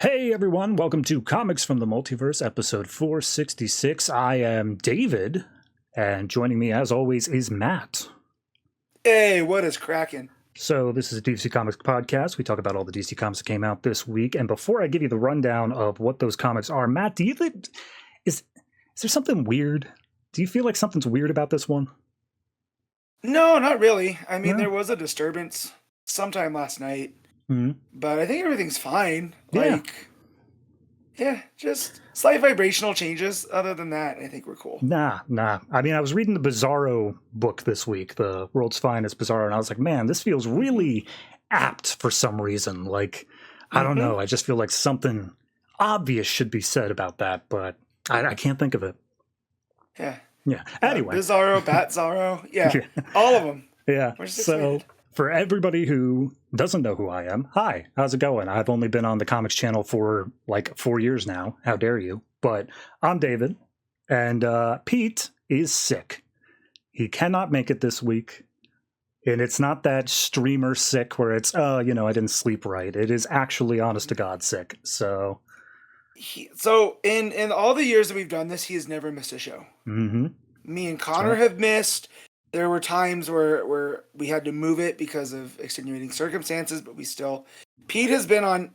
Hey everyone, welcome to Comics from the Multiverse, episode 466. I am David, and joining me as always is Matt. Hey, what is cracking? So this is a DC Comics podcast. We talk about all the DC comics that came out this week. And before I give you the rundown of what those comics are, Matt, do you think is there something weird? Do you feel like something's weird about this one? No, not really. I mean, No? there was a disturbance sometime last night, Mm-hmm. but I think everything's fine. Yeah. Just slight vibrational changes. Other than that, I think we're cool. Nah. I mean, I was reading the Bizarro book this week, the World's Finest Bizarro, and I was like, man, this feels really apt for some reason. Like, I don't know. I just feel like something obvious should be said about that, but I can't think of it. Yeah. Anyway. Bizarro, Batzarro. Yeah. All of them. Yeah. We're just So excited. for everybody who doesn't know who I am, hi, how's it going? I've only been on the comics channel for like 4 years now. How dare you? But I'm David, and Pete is sick. He cannot make it this week. And it's not that streamer sick where it's, I didn't sleep right. It is actually honest to God sick. So, So in all the years that we've done this, he has never missed a show. mm-hmm. Me and Connor right. have missed. There were times where we had to move it because of extenuating circumstances, but Pete has been on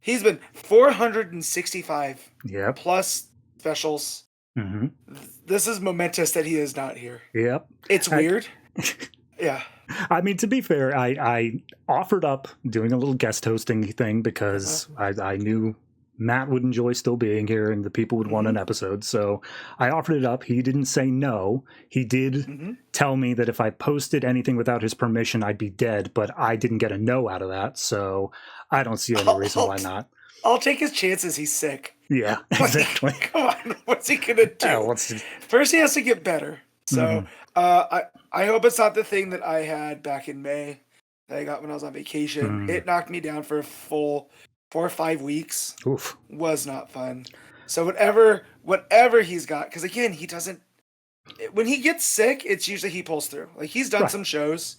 he's been 465 Yep. plus specials. Mm-hmm. This is momentous that he is not here. Yep. It's weird. Yeah. I mean, to be fair, I offered up doing a little guest hosting thing because I knew Matt would enjoy still being here and the people would want an episode. So I offered it up. He didn't say no. He did tell me that if I posted anything without his permission, I'd be dead, but I didn't get a no out of that. So I don't see any reason why not. I'll take his chances. He's sick. Yeah, exactly. Come on. What's he going to do? First, he has to get better. So I hope it's not the thing that I had back in May that I got when I was on vacation. It knocked me down for a full 4 or 5 weeks. Oof. Was not fun. So whatever he's got, because again, he doesn't. When he gets sick, it's usually he pulls through. Like he's done some shows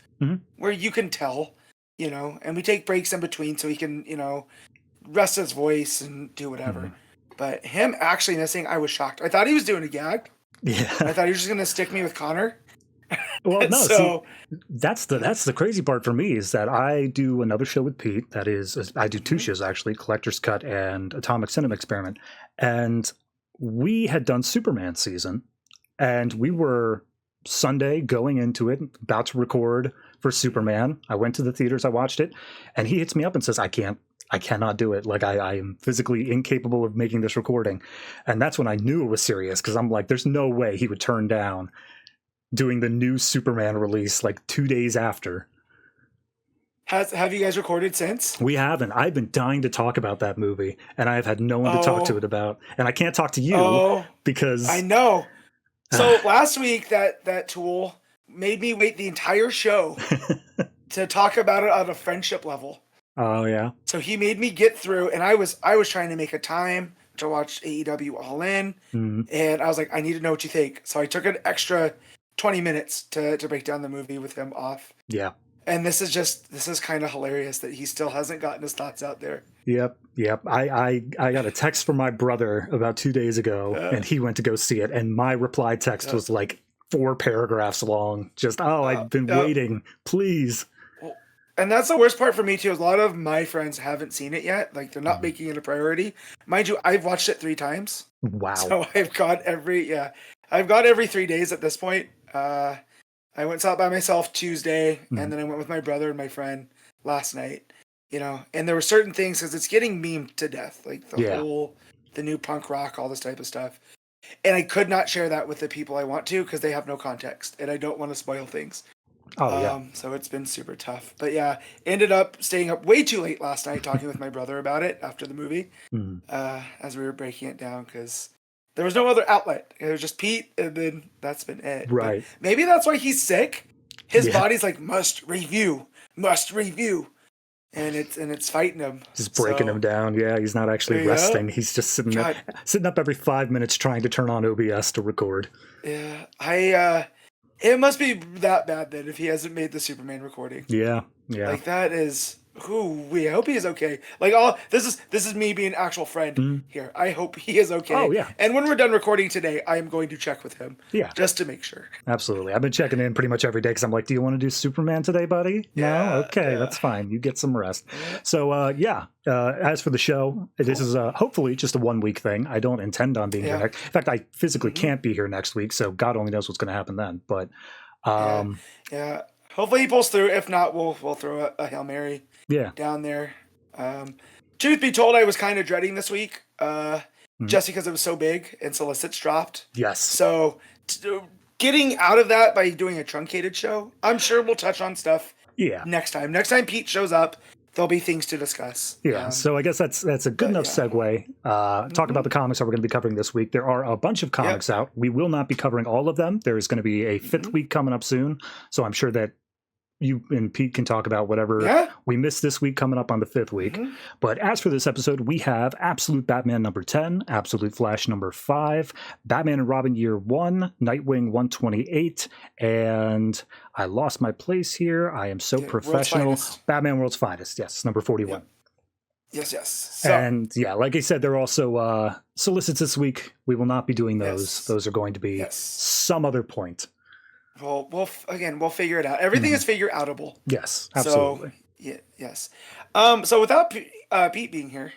where you can tell, and we take breaks in between so he can, rest his voice and do whatever. But him actually missing, I was shocked. I thought he was doing a gag. Yeah. I thought he was just gonna stick me with Connor. Well, no. So that's the crazy part for me is that I do another show with Pete. That is, I do 2 shows actually: Collector's Cut and Atomic Cinema Experiment. And we had done Superman season, and we were Sunday going into it, about to record for Superman. I went to the theaters, I watched it, and he hits me up and says, I cannot do it. Like I am physically incapable of making this recording. And that's when I knew it was serious, because I'm like, there's no way he would turn down doing the new Superman release like 2 days after. Have you guys recorded since? We haven't. I've been dying to talk about that movie, and I've had no one to talk to it about. And I can't talk to you because I know. So last week that tool made me wait the entire show to talk about it on a friendship level. Oh yeah. So he made me get through, and I was trying to make a time to watch AEW All In, and I was like, I need to know what you think. So I took an extra 20 minutes to break down the movie with him off. Yeah. And this is kind of hilarious that he still hasn't gotten his thoughts out there. Yep. I got a text from my brother about 2 days ago, and he went to go see it, and my reply text was like 4 paragraphs long. Just, I've been waiting, please. And that's the worst part for me too. Is a lot of my friends haven't seen it yet. Like they're not making it a priority. Mind you, I've watched it 3 times. Wow. So I've got every 3 days at this point. I went and saw it by myself Tuesday, and then I went with my brother and my friend last night. And there were certain things because it's getting memed to death, like the new punk rock, all this type of stuff. And I could not share that with the people I want to because they have no context, and I don't want to spoil things. So it's been super tough. But yeah, ended up staying up way too late last night talking with my brother about it after the movie, as we were breaking it down because there was no other outlet. It was just Pete, and then that's been it. Right. But maybe that's why he's sick. His body's like, must review. And it's fighting him. Just breaking him down. Yeah, he's not actually resting. He's just sitting up every 5 minutes trying to turn on OBS to record. Yeah, it must be that bad then if he hasn't made the Superman recording. Yeah. Like that is we hope he is okay. Like this is me being an actual friend here. I hope he is okay. Oh yeah. And when we're done recording today, I am going to check with him. Yeah. Just to make sure. Absolutely. I've been checking in pretty much every day because I'm like, do you want to do Superman today, buddy? Yeah, No? Okay, that's fine. You get some rest. So as for the show, this is hopefully just a 1 week thing. I don't intend on being here next. In fact, I physically can't be here next week, so God only knows what's going to happen then. But yeah. Hopefully he pulls through. If not, we'll throw a Hail Mary down there. Truth be told, I was kind of dreading this week just because it was so big and solicits dropped. Yes. So getting out of that by doing a truncated show, I'm sure we'll touch on stuff next time. Next time Pete shows up, there'll be things to discuss. Yeah, so I guess that's a good enough segue. Talk about the comics that we're going to be covering this week. There are a bunch of comics out. We will not be covering all of them. There is going to be a fifth week coming up soon, so I'm sure that you and Pete can talk about whatever we missed this week coming up on the fifth week. But as for this episode, we have Absolute Batman number 10, Absolute Flash number 5, Batman and Robin year 1, Nightwing 128, and I lost my place here. I am so professional. Batman World's Finest, yes, number 41. Yes. So, and like I said, there are also solicits this week. We will not be doing those. Those are going to be some other point. Well, we'll figure it out. Everything is figure outable. Yes, absolutely. So, yes. So without Pete being here,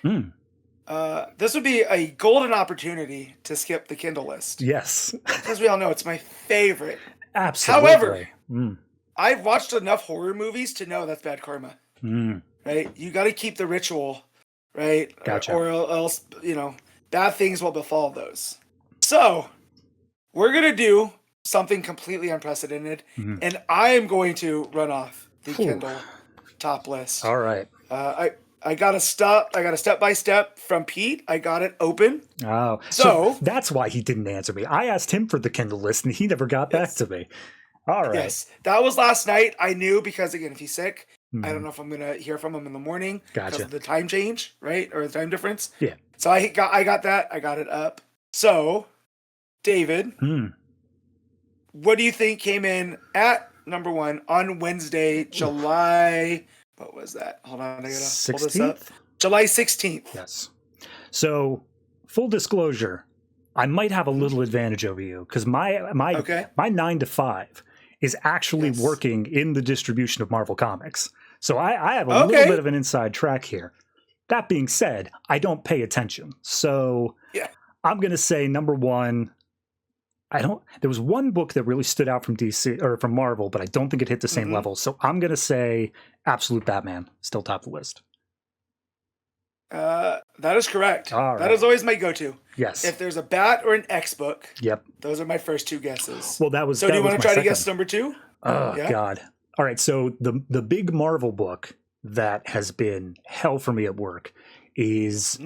this would be a golden opportunity to skip the Kindle list. Yes. As we all know, it's my favorite. Absolutely. However, I've watched enough horror movies to know that's bad karma. Right? You got to keep the ritual, right? Gotcha. Or else, bad things will befall those. So, we're going to do something completely unprecedented, and I am going to run off the Kindle top list. All right. I got a step by step from Pete. I got it open. Oh, so that's why he didn't answer me. I asked him for the Kindle list, and he never got back to me. All right. Yes, that was last night. I knew because again, if he's sick, I don't know if I'm gonna hear from him in the morning because of the time change, right, or the time difference. Yeah. So I got that. I got it up. So, David. What do you think came in at number 1 on Wednesday, July? What was that? Hold on, I gotta pull this up. July 16th. Yes. So, full disclosure, I might have a little advantage over you because my 9 to 5 is actually working in the distribution of Marvel Comics. So I have a little bit of an inside track here. That being said, I don't pay attention. So I'm going to say number 1. There was one book that really stood out from DC or from Marvel, but I don't think it hit the same level. So I'm going to say Absolute Batman, still top of the list. That is correct. All right. That is always my go-to. Yes. If there's a Bat or an X book, those are my first 2 guesses. Well, that was. So do you want to try to guess number 2? Oh God. All right. So the big Marvel book that has been hell for me at work is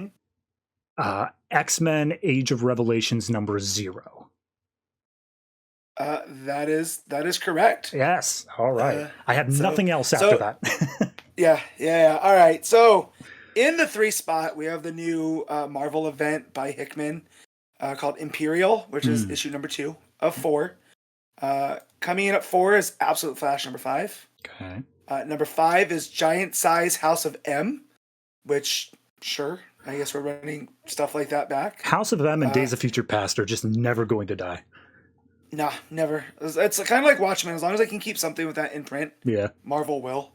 X-Men: Age of Revelations number 0. That is correct. Yes. All right. I have nothing else after that. Yeah. All right. So in the 3 spot, we have the new Marvel event by Hickman called Imperial, which is issue number 2 of 4. Coming in at 4 is Absolute Flash number 5. Okay. Number 5 is Giant Size House of M, which, sure, I guess we're running stuff like that back. House of M and Days of Future Past are just never going to die. Nah, never. It's kind of like Watchmen. As long as I can keep something with that in print, Marvel will.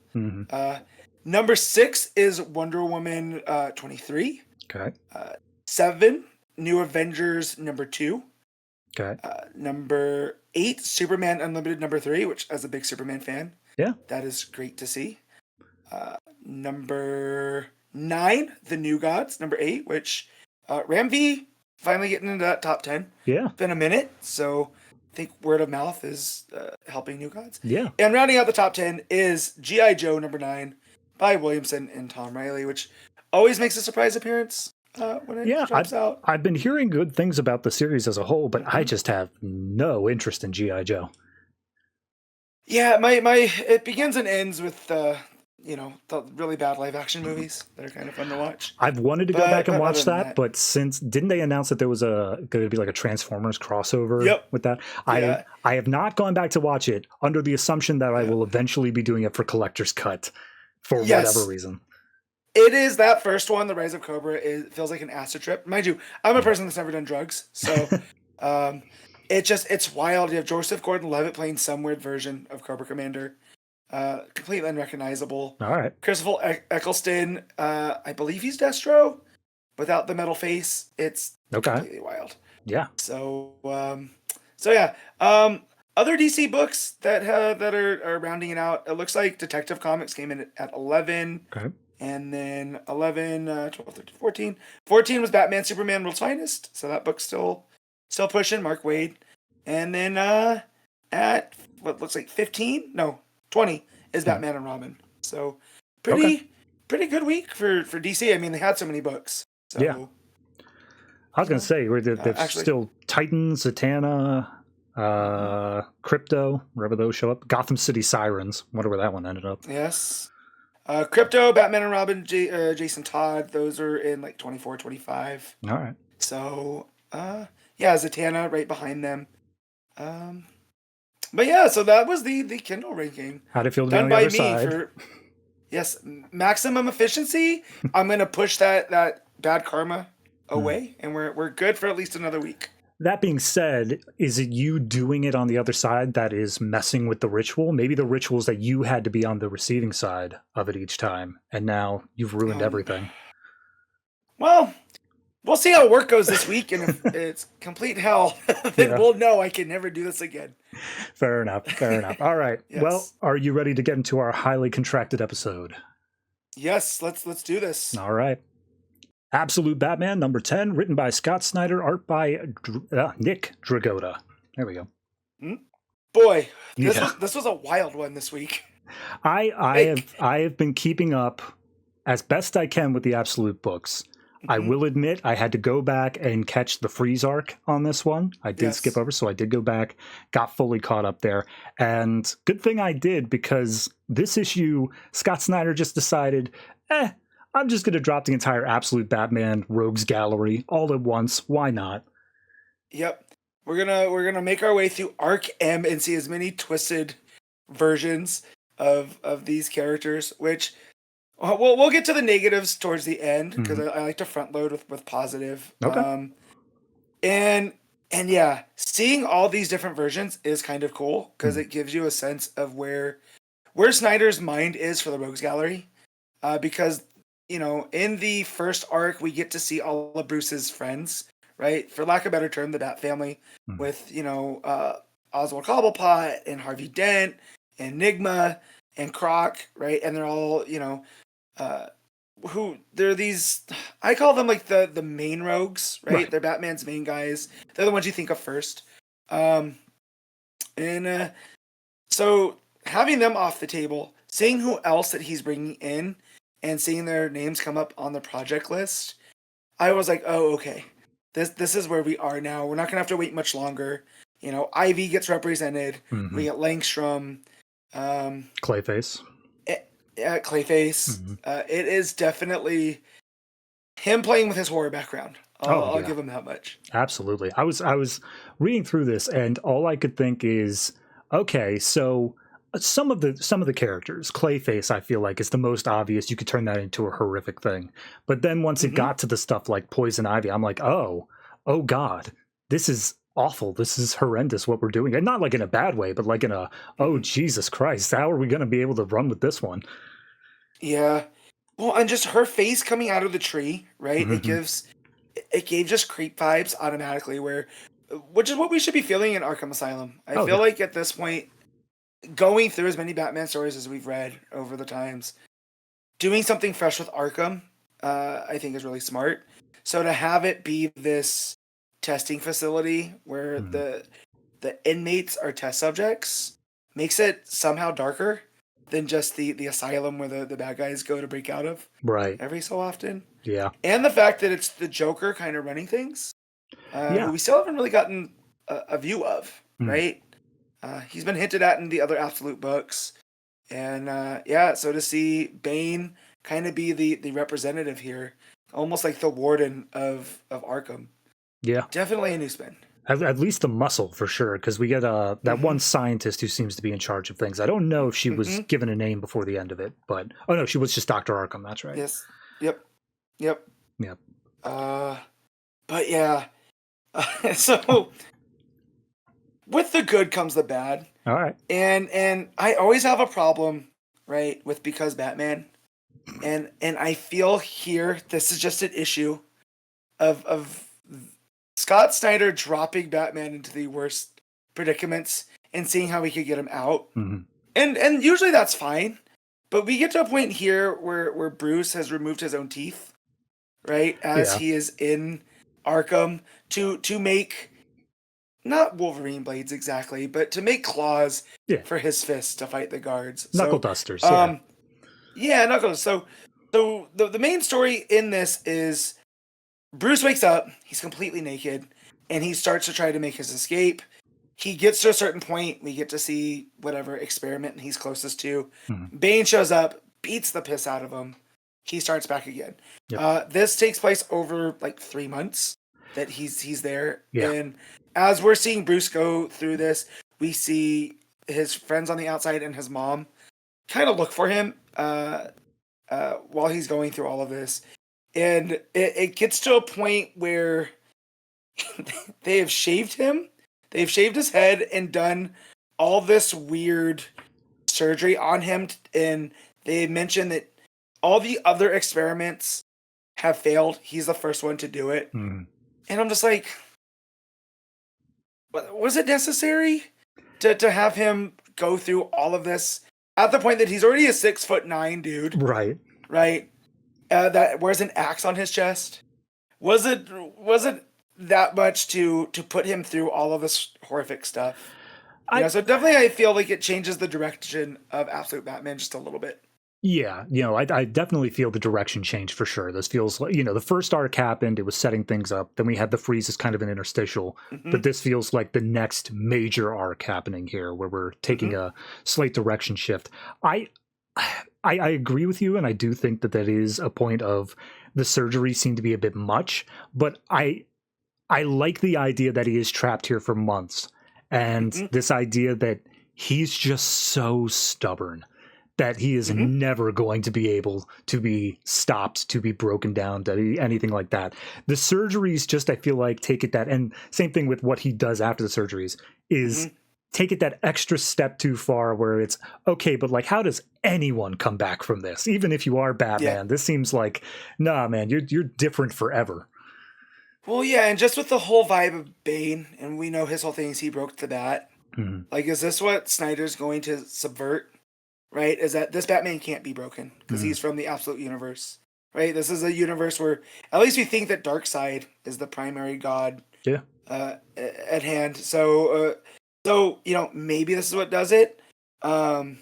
Number 6 is Wonder Woman 23. Okay. 7, New Avengers number 2. Okay. Number 8, Superman Unlimited number 3, which as a big Superman fan, that is great to see. Number 9, The New Gods number 8, which Ram V finally getting into that top 10. Yeah. Been a minute, so I think word of mouth is helping New Gods. Yeah. And rounding out the top 10 is G.I. Joe number 9 by Williamson and Tom Riley, which always makes a surprise appearance when it drops out. I've been hearing good things about the series as a whole, but I just have no interest in G.I. Joe. Yeah, my it begins and ends with the really bad live action movies that are kind of fun to watch. I've wanted to go back and watch that, but since didn't they announce that there was going to be like a Transformers crossover with that? I have not gone back to watch it under the assumption that I will eventually be doing it for Collector's Cut. for whatever reason. It is that first one, The Rise of Cobra. It feels like an acid trip. Mind you, I'm a person that's never done drugs, so it's wild. You have Joseph Gordon-Levitt playing some weird version of Cobra Commander, completely unrecognizable. All right, Christopher Eccleston, I believe he's Destro, without the metal face. It's completely wild. Yeah. So yeah. Other DC books that are rounding it out. It looks like Detective Comics came in at 11. Okay. And then 11, 12, 13, 14. 14 was Batman Superman World's Finest. So that book's still pushing, Mark Waid. And then at what looks like 20 is Batman and Robin. So pretty good week for DC. I mean, they had so many books. So, yeah. I was going to say, there's still Titans, Zatanna, Crypto, wherever those show up. Gotham City Sirens. Wonder where that one ended up. Yes. Crypto, Batman and Robin, Jason Todd, those are in like 24, 25. All right. So, Zatanna right behind them. But yeah, so that was the Kindle ranking. How'd it feel to be on the other side? Yes, maximum efficiency. I'm going to push that bad karma away, and we're good for at least another week. That being said, is it you doing it on the other side that is messing with the ritual? Maybe the ritual's that you had to be on the receiving side of it each time, and now you've ruined everything. Well, we'll see how work goes this week, and if it's complete hell, then we'll know I can never do this again. Fair enough. All right. Yes. Well, are you ready to get into our highly contracted episode? Yes, let's do this. All right. Absolute Batman, number 10, written by Scott Snyder, art by Nick Dragotta. There we go. Boy, this was a wild one this week. I have been keeping up as best I can with the Absolute books. Mm-hmm. I will admit I had to go back and catch the Freeze arc on this one. I did skip over, so I did go back, got fully caught up there. And good thing I did, because this issue, Scott Snyder just decided, I'm just going to drop the entire Absolute Batman Rogues Gallery all at once. Why not? Yep. We're gonna make our way through Arc M and see as many twisted versions of these characters, which we'll get to the negatives towards the end, because I like to front load with positive. Okay. And yeah, seeing all these different versions is kind of cool, because it gives you a sense of where Snyder's mind is for the Rogues Gallery, because in the first arc, we get to see all of Bruce's friends, right? For lack of a better term, the Bat family, with, Oswald Cobblepot and Harvey Dent and Enigma and Croc, right? And they're all, they're these, I call them like the main rogues, right? They're Batman's main guys. They're the ones you think of first. So having them off the table, seeing who else that he's bringing in, and seeing their names come up on the project list, I was like, oh, okay. This is where we are now. We're not going to have to wait much longer. Ivy gets represented. Mm-hmm. We get Langstrom. Clayface. Clayface. It is definitely him playing with his horror background. I'll give him that much. Absolutely. I was reading through this, and all I could think is, okay, so some of the characters, Clayface, I feel like is the most obvious. You could turn that into a horrific thing. But then once it got to the stuff like Poison Ivy, I'm like, oh God, this is awful. This is horrendous what we're doing. And not like in a bad way, but like in a, oh, Jesus Christ, how are we going to be able to run with this one? Yeah. Well, and just her face coming out of the tree, right? It gave just creep vibes automatically, which is what we should be feeling in Arkham Asylum. I feel like at this point, going through as many Batman stories as we've read over the times, doing something fresh with Arkham, I think is really smart. So to have it be this testing facility where the inmates are test subjects makes it somehow darker than just the asylum where the bad guys go to break out of every so often. Yeah. And the fact that it's the Joker kind of running things, who we still haven't really gotten a view of, right? He's been hinted at in the other Absolute books. And so to see Bane kind of be the representative here, almost like the warden of Arkham. Yeah. Definitely a new spin. At least the muscle for sure, because we get that one scientist who seems to be in charge of things. I don't know if she was given a name before the end of it, but oh no, she was just Dr. Arkham. That's right. Yes. Yep. Yep. Yep. But yeah. So with the good comes the bad. All right. And I always have a problem, right, with Because Batman. And I feel here this is just an issue of Scott Snyder dropping Batman into the worst predicaments and seeing how we could get him out. And usually that's fine. But we get to a point here where Bruce has removed his own teeth, right? As he is in Arkham to make not Wolverine blades exactly, but to make claws for his fists to fight the guards. Knuckle dusters. Yeah, knuckles. So the main story in this is Bruce wakes up, he's completely naked, and he starts to try to make his escape. He gets to a certain point, we get to see whatever experiment he's closest to. Bane shows up, beats the piss out of him. He starts back again. This takes place over like 3 months that he's there. And as we're seeing Bruce go through this, we see his friends on the outside and his mom kind of look for him while he's going through all of this. And it gets to a point where they have shaved him. They've shaved his head and done all this weird surgery on him. And they mentioned that all the other experiments have failed. He's the first one to do it. And I'm just like, was it necessary to have him go through all of this at the point that he's already a 6'9" dude? Right. That wears an axe on his chest. Was it that much to put him through all of this horrific stuff? So definitely I feel like it changes the direction of Absolute Batman just a little bit. Yeah, I definitely feel the direction change for sure. This feels like, the first arc happened, it was setting things up. Then we had the freeze as kind of an interstitial. But this feels like the next major arc happening here where we're taking a slight direction shift. I agree with you, and I do think that is a point of the surgery seemed to be a bit much. But I like the idea that he is trapped here for months. And this idea that he's just so stubborn that he is never going to be able to be stopped, to be broken down, to be anything like that. The surgeries just, I feel like, take it that, and same thing with what he does after the surgeries, is take it that extra step too far where it's, okay, but like, how does anyone come back from this? Even if you are Batman, this seems like, nah, man, you're different forever. Well, yeah, and just with the whole vibe of Bane, and we know his whole thing is he broke the bat. Like, is this what Snyder's going to subvert? Right, is that this Batman can't be broken because he's from the Absolute Universe, right? This is a universe where at least we think that Darkseid is the primary god at hand. So maybe this is what does it. But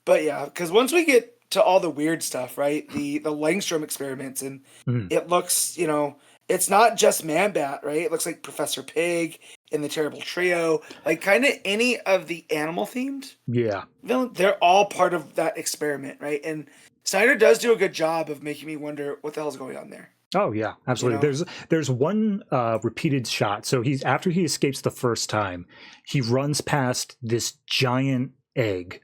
yeah, because once we get to all the weird stuff, right? The Langstrom experiments, and it looks, it's not just Man-Bat, right? It looks like Professor Pig and the Terrible Trio, like kind of any of the animal themed villain, they're all part of that experiment, right? And Snyder does do a good job of making me wonder what the hell's going on there. Oh yeah, absolutely. There's one repeated shot. So after he escapes the first time, he runs past this giant egg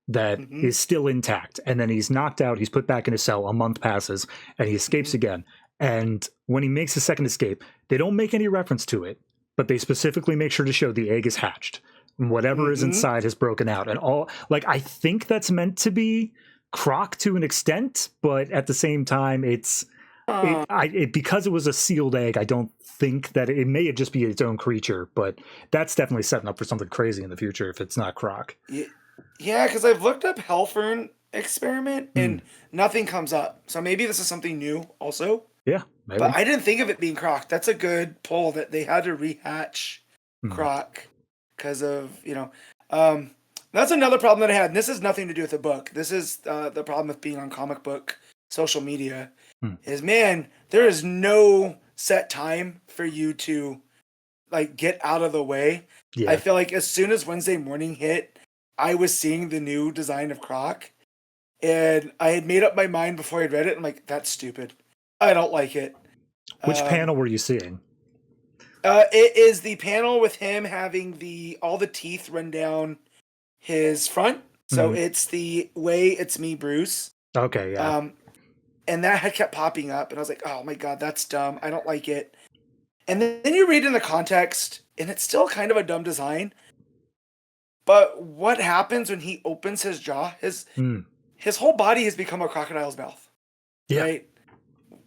that is still intact, and then he's knocked out. He's put back in his cell. A month passes, and he escapes again. And when he makes his second escape, they don't make any reference to it, but they specifically make sure to show the egg is hatched. And whatever is inside has broken out. And I think that's meant to be Croc to an extent, but at the same time, because it was a sealed egg, I don't think that it may just be its own creature, but that's definitely setting up for something crazy in the future if it's not Croc. Yeah, because I've looked up Hellfern experiment and nothing comes up. So maybe this is something new also. Yeah, maybe. But I didn't think of it being Croc. That's a good pull that they had to rehatch Croc because of, that's another problem that I had. And this has nothing to do with the book. This is the problem with being on comic book social media is, man, there is no set time for you to like get out of the way. Yeah. I feel like as soon as Wednesday morning hit, I was seeing the new design of Croc, and I had made up my mind before I'd read it. I'm like, that's stupid. I don't like it. Which panel were you seeing? It is the panel with him having all the teeth run down his front. So it's the way it's me, Bruce. Okay, yeah. And that had kept popping up, and I was like, oh my god, that's dumb. I don't like it. And then you read in the context, and it's still kind of a dumb design. But what happens when he opens his jaw? His whole body has become a crocodile's mouth. Yeah. Right?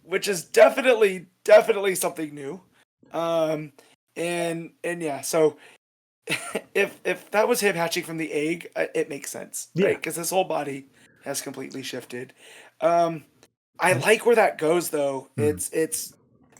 Which is definitely something new. And yeah, so if that was him hatching from the egg, it makes sense, right? Because his whole body has completely shifted. I like where that goes, though. It's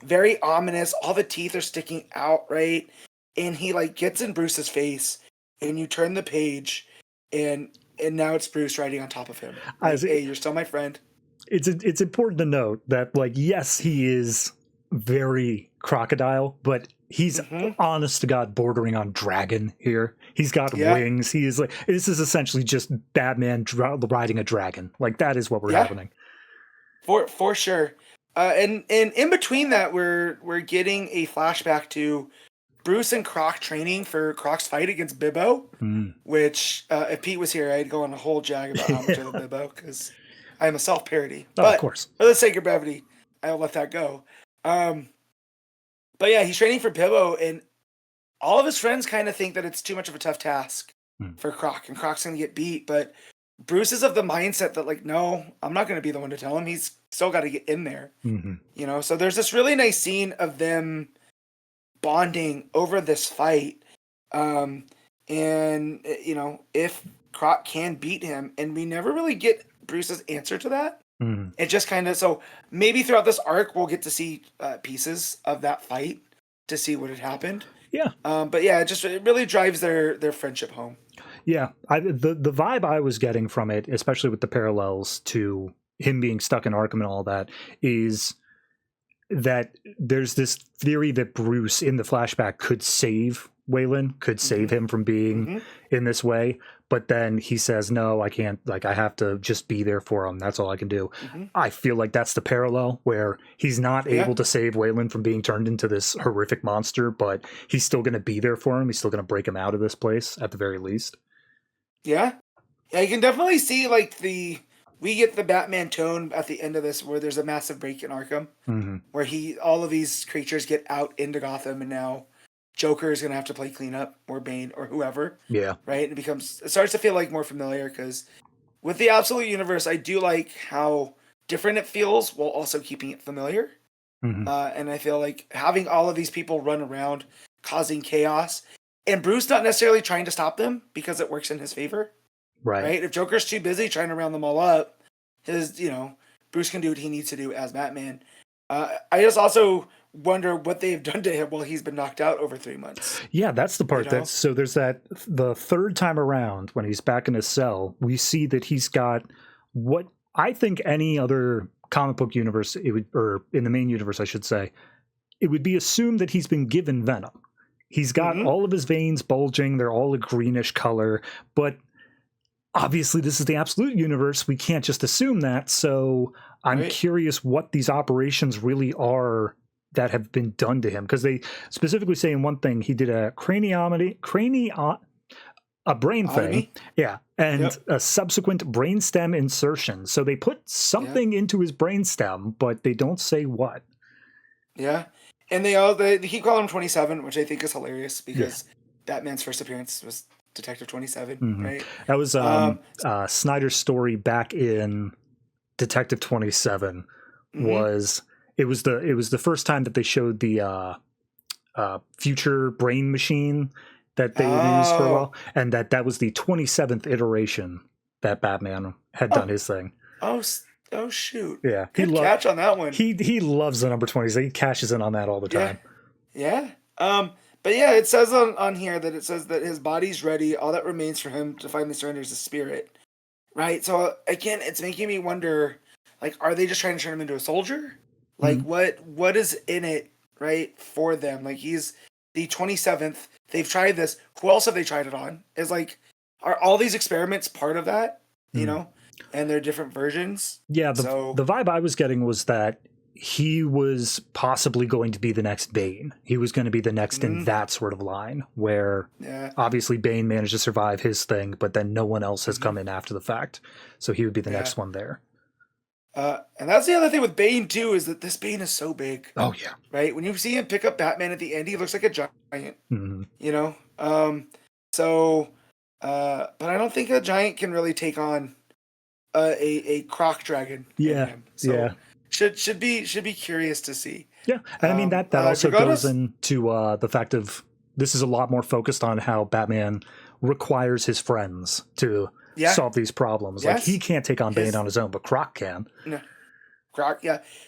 very ominous. All the teeth are sticking out, right? And he like gets in Bruce's face, and you turn the page, and now it's Bruce riding on top of him. Like, hey, you're still my friend. It's important to note that, like, yes, he is very crocodile, but he's honest to God bordering on dragon here. He's got wings. He is like, this is essentially just Batman riding a dragon. Like, that is what we're happening. For sure. And in between that, we're getting a flashback to Bruce and Croc training for Croc's fight against Bibbo, which if Pete was here, I'd go on a whole jag about how much I love Bibbo, because I'm a self-parody. But of course, for the sake of brevity, I'll let that go. But yeah, he's training for Bibbo, and all of his friends kind of think that it's too much of a tough task for Croc, and Croc's going to get beat. But Bruce is of the mindset that, like, no, I'm not going to be the one to tell him. He's still got to get in there. You know, so there's this really nice scene of them bonding over this fight. And, you know, if Croc can beat him, and we never really get Bruce's answer to that. It just kind of, so maybe throughout this arc, we'll get to see pieces of that fight to see what had happened. Yeah. But yeah, it really drives their friendship home. Yeah. The vibe I was getting from it, especially with the parallels to him being stuck in Arkham and all that, is that there's this theory that Bruce in the flashback could save Waylon, could save him from being in this way. But then he says, no, I can't, like, I have to just be there for him. That's all I can do. I feel like that's the parallel where he's not able to save Waylon from being turned into this horrific monster, but he's still going to be there for him. He's still going to break him out of this place at the very least. Yeah. Yeah, you can definitely see, like, we get the Batman tone at the end of this where there's a massive break in Arkham, where all of these creatures get out into Gotham, and now Joker is going to have to play cleanup, or Bane, or whoever. Yeah. Right? It starts to feel like more familiar, because with the Absolute Universe, I do like how different it feels while also keeping it familiar. And I feel like having all of these people run around causing chaos, and Bruce not necessarily trying to stop them because it works in his favor. Right? If Joker's too busy trying to round them all up, Bruce can do what he needs to do as Batman. I just also wonder what they've done to him while he's been knocked out over 3 months. Yeah, that's the part so there's the third time around when he's back in his cell, we see that he's got what I think any other comic book universe, or in the main universe, I should say, it would be assumed that he's been given venom. He's got all of his veins bulging. They're all a greenish color, but obviously this is the Absolute Universe. We can't just assume that. So I'm curious what these operations really are that have been done to him, because they specifically say in one thing he did a a brain thing, and a subsequent brainstem insertion. So they put something into his brainstem, but they don't say what. Yeah, and they keep calling him 27, which I think is hilarious, because Batman's first appearance was Detective 27, right? That was Snyder's story back in Detective 27. It was the first time that they showed the future brain machine that they would use for a while, and that was the 27th iteration that Batman had done his thing. Oh shoot! Yeah, good catch on that one. He loves the number 20. He cashes in on that all the time. Yeah. But yeah, it says on here that it says that his body's ready. All that remains for him to finally surrender is his spirit. Right. So again, it's making me wonder, like, are they just trying to turn him into a soldier? Like, what is in it, right, for them? Like, he's the 27th. They've tried this. Who else have they tried it on? Is like, are all these experiments part of that? You know, and they're different versions. Yeah. The vibe I was getting was that he was possibly going to be the next Bane. He was going to be the next in that sort of line, where obviously Bane managed to survive his thing, but then no one else has come in after the fact. So he would be the next one there. And that's the other thing with Bane too, is that this Bane is so big. Oh yeah. Right? When you see him pick up Batman at the end, he looks like a giant. You know? But I don't think a giant can really take on a croc dragon. Yeah. So should be curious to see. Yeah, and I mean that also goes into the fact of this is a lot more focused on how Batman requires his friends to solve these problems. Like he can't take on Bane on his own, but Croc can. No, Croc,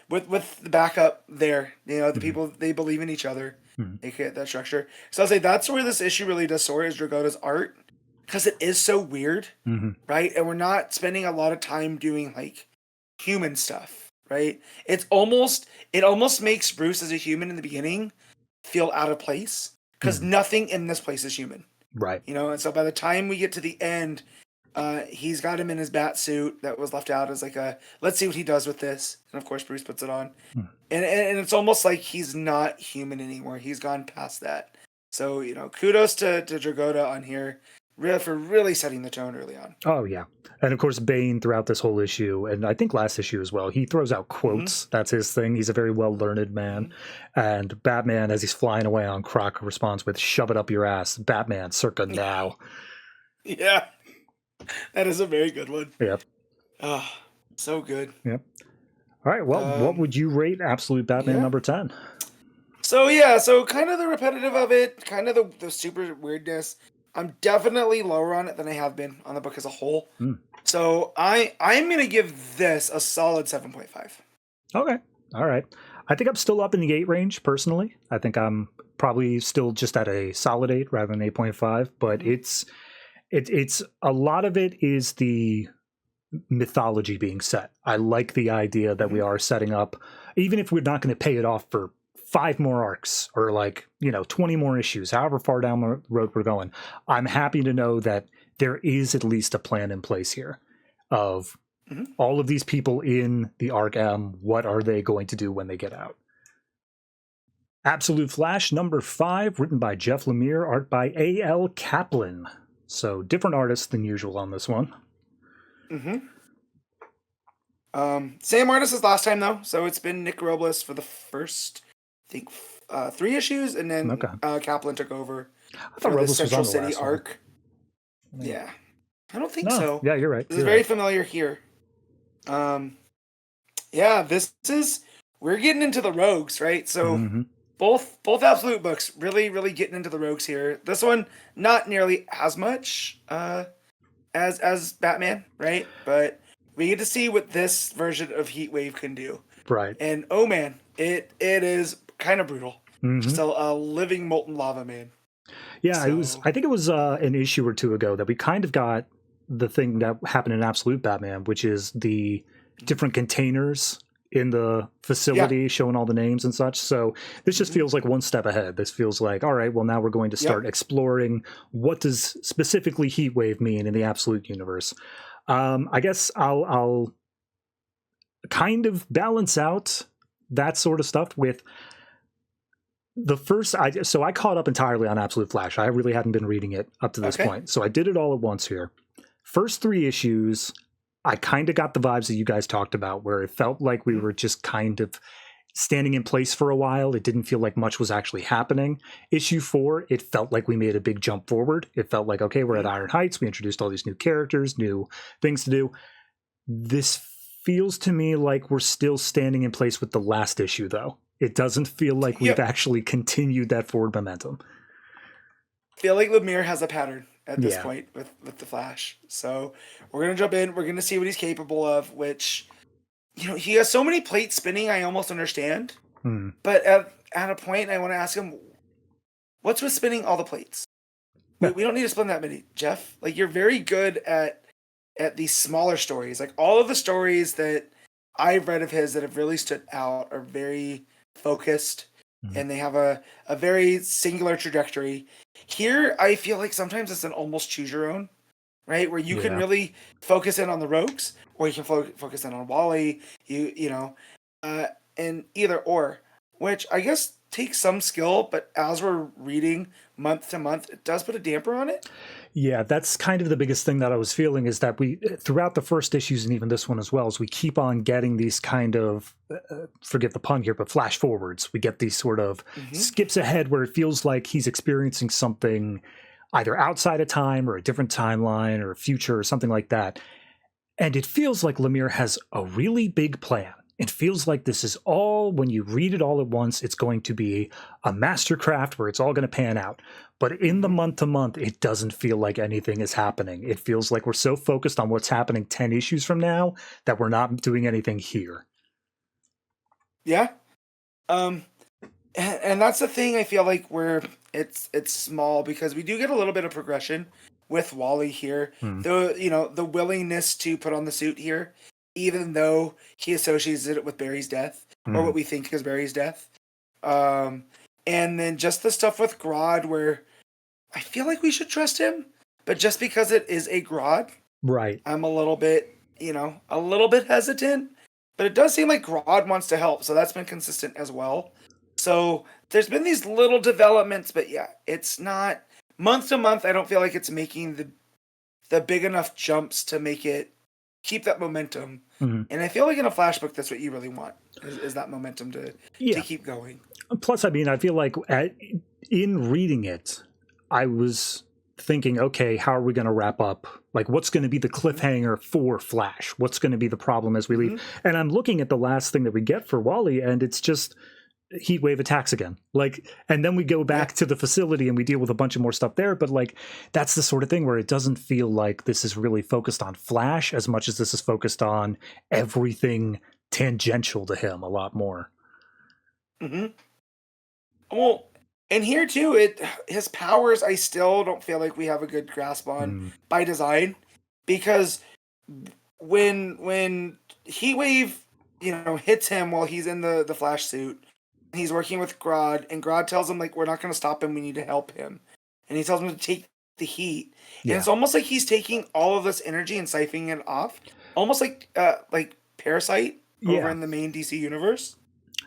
with the backup there, you know, the people, they believe in each other. They create that structure. So I'll say that's where this issue really does soar, is Dragotta's art, because it is so weird, right? And we're not spending a lot of time doing like human stuff. Right? It almost makes Bruce as a human in the beginning feel out of place, because nothing in this place is human. Right. You know, and so by the time we get to the end, he's got him in his bat suit that was left out as like let's see what he does with this. And of course Bruce puts it on. And it's almost like he's not human anymore. He's gone past that. So, you know, kudos to Dragotta on here for really setting the tone early on. Oh, yeah. And of course, Bane throughout this whole issue, and I think last issue as well, he throws out quotes. That's his thing. He's a very well-learned man. And Batman, as he's flying away on Croc, responds with, "Shove it up your ass. Batman, circa now." Yeah. That is a very good one. Yep. Oh, so good. Yep. All right. Well, what would you rate Absolute Batman number 10? So kind of the repetitive of it, kind of the super weirdness. I'm definitely lower on it than I have been on the book as a whole. So I'm going to give this a solid 7.5. Okay. All right. I think I'm still up in the 8 range, personally. I think I'm probably still just at a solid 8 rather than 8.5. But it's a lot of it is the mythology being set. I like the idea that we are setting up, even if we're not going to pay it off for 5 more arcs or 20 more issues, however far down the road we're going. I'm happy to know that there is at least a plan in place here of all of these people in the Arc M. What are they going to do when they get out? Absolute Flash number 5, written by Jeff Lemire, art by A.L. Kaplan. So different artists than usual on this one. Same artist as last time though. So it's been Nick Robles for the first, I think, 3 issues, and then Kaplan took over for the Central City arc. Yeah, I don't think so. Yeah, you're right. This is very familiar here. We're getting into the rogues, right? So both Absolute books really getting into the rogues here. This one not nearly as much as Batman, right? But we get to see what this version of Heatwave can do. Right. And oh man, it is kind of brutal. Just a living molten lava man. Yeah, I think it was an issue or 2 ago that we kind of got the thing that happened in Absolute Batman, which is the different containers in the facility showing all the names and such. So this just feels like one step ahead. This feels like, all right, well, now we're going to start exploring what does specifically Heatwave mean in the Absolute universe. I guess I'll kind of balance out that sort of stuff with the first. So I caught up entirely on Absolute Flash. I really hadn't been reading it up to this point. So I did it all at once here. First 3 issues, I kind of got the vibes that you guys talked about, where it felt like we were just kind of standing in place for a while. It didn't feel like much was actually happening. Issue 4, it felt like we made a big jump forward. It felt like, okay, we're at Iron Heights. We introduced all these new characters, new things to do. This feels to me like we're still standing in place with the last issue, though. It doesn't feel like we've actually continued that forward momentum. I feel like Lemire has a pattern at this point with the Flash. So we're going to jump in. We're going to see what he's capable of, which, he has so many plates spinning, I almost understand. But at a point, I want to ask him, what's with spinning all the plates? We don't need to spin that many, Jeff. Like, you're very good at these smaller stories. Like, all of the stories that I've read of his that have really stood out are very focused, and they have a very singular trajectory. Here, I feel like sometimes it's an almost choose your own, right? Where you can really focus in on the rogues, or you can focus in on Wally. in either or, which I guess takes some skill, but as we're reading month to month, it does put a damper on it. Yeah, that's kind of the biggest thing that I was feeling is that we, throughout the first issues and even this one as well, is we keep on getting these kind of, forgive the pun here, but flash forwards. We get these sort of skips ahead where it feels like he's experiencing something either outside of time or a different timeline or future or something like that. And it feels like Lemire has a really big plan. It feels like this is all, when you read it all at once, it's going to be a mastercraft where it's all going to pan out. But in the month to month, it doesn't feel like anything is happening. It feels like we're so focused on what's happening 10 issues from now that we're not doing anything here. Yeah. And that's the thing I feel like where it's small, because we do get a little bit of progression with Wally here. The willingness to put on the suit here, even though he associates it with Barry's death, or what we think is Barry's death. And then just the stuff with Grodd where I feel like we should trust him, but just because it is a Grodd, right, I'm a little bit hesitant. But it does seem like Grodd wants to help, so that's been consistent as well. So there's been these little developments, but yeah, it's not month to month. I don't feel like it's making the big enough jumps to make it keep that momentum. And I feel like in a Flash book, that's what you really want, is that momentum to keep going. Plus, I mean, I feel like in reading it, I was thinking, okay, how are we going to wrap up? Like, what's going to be the cliffhanger for Flash? What's going to be the problem as we leave? And I'm looking at the last thing that we get for Wally, and it's just heat wave attacks again. Like, and then we go back to the facility and we deal with a bunch of more stuff there. But like, that's the sort of thing where it doesn't feel like this is really focused on Flash as much as this is focused on everything tangential to him a lot more. Well, and here too, his powers I still don't feel like we have a good grasp on by design, because when Heatwave, hits him while he's in the Flash suit, and he's working with Grodd, and Grodd tells him, like, we're not going to stop him, we need to help him. And he tells him to take the heat. And it's almost like he's taking all of this energy and siphoning it off. Almost like Parasite over in the main DC universe.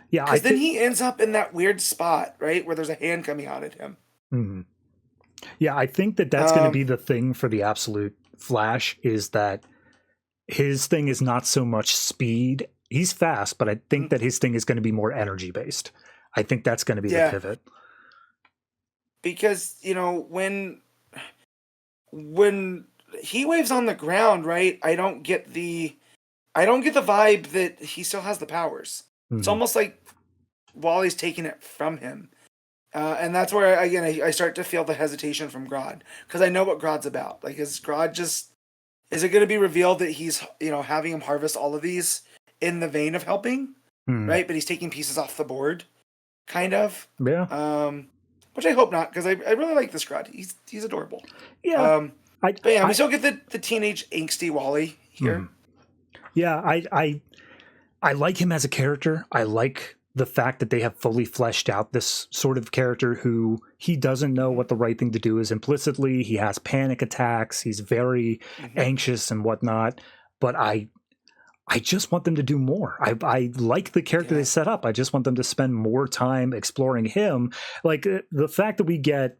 Yeah, because then he ends up in that weird spot, right, where there's a hand coming out at him. Yeah, I think that's going to be the thing for the absolute Flash, is that his thing is not so much speed. He's fast, but I think that his thing is going to be more energy based. I think that's going to be the pivot. Because, when Heatwave's on the ground, right, I don't get the vibe that he still has the powers. It's almost like Wally's taking it from him. And that's where, again, I start to feel the hesitation from Grodd. Because I know what Grodd's about. Like, is Grodd is it going to be revealed that he's, having him harvest all of these in the vein of helping? Right? But he's taking pieces off the board, kind of. Yeah. Which I hope not, because I really like this Grodd. He's adorable. Yeah. But yeah, we still get the teenage angsty Wally here. Yeah, I like him as a character. I like the fact that they have fully fleshed out this sort of character who he doesn't know what the right thing to do is implicitly. He has panic attacks. He's very anxious and whatnot. But I just want them to do more. I like the character they set up. I just want them to spend more time exploring him. Like the fact that we get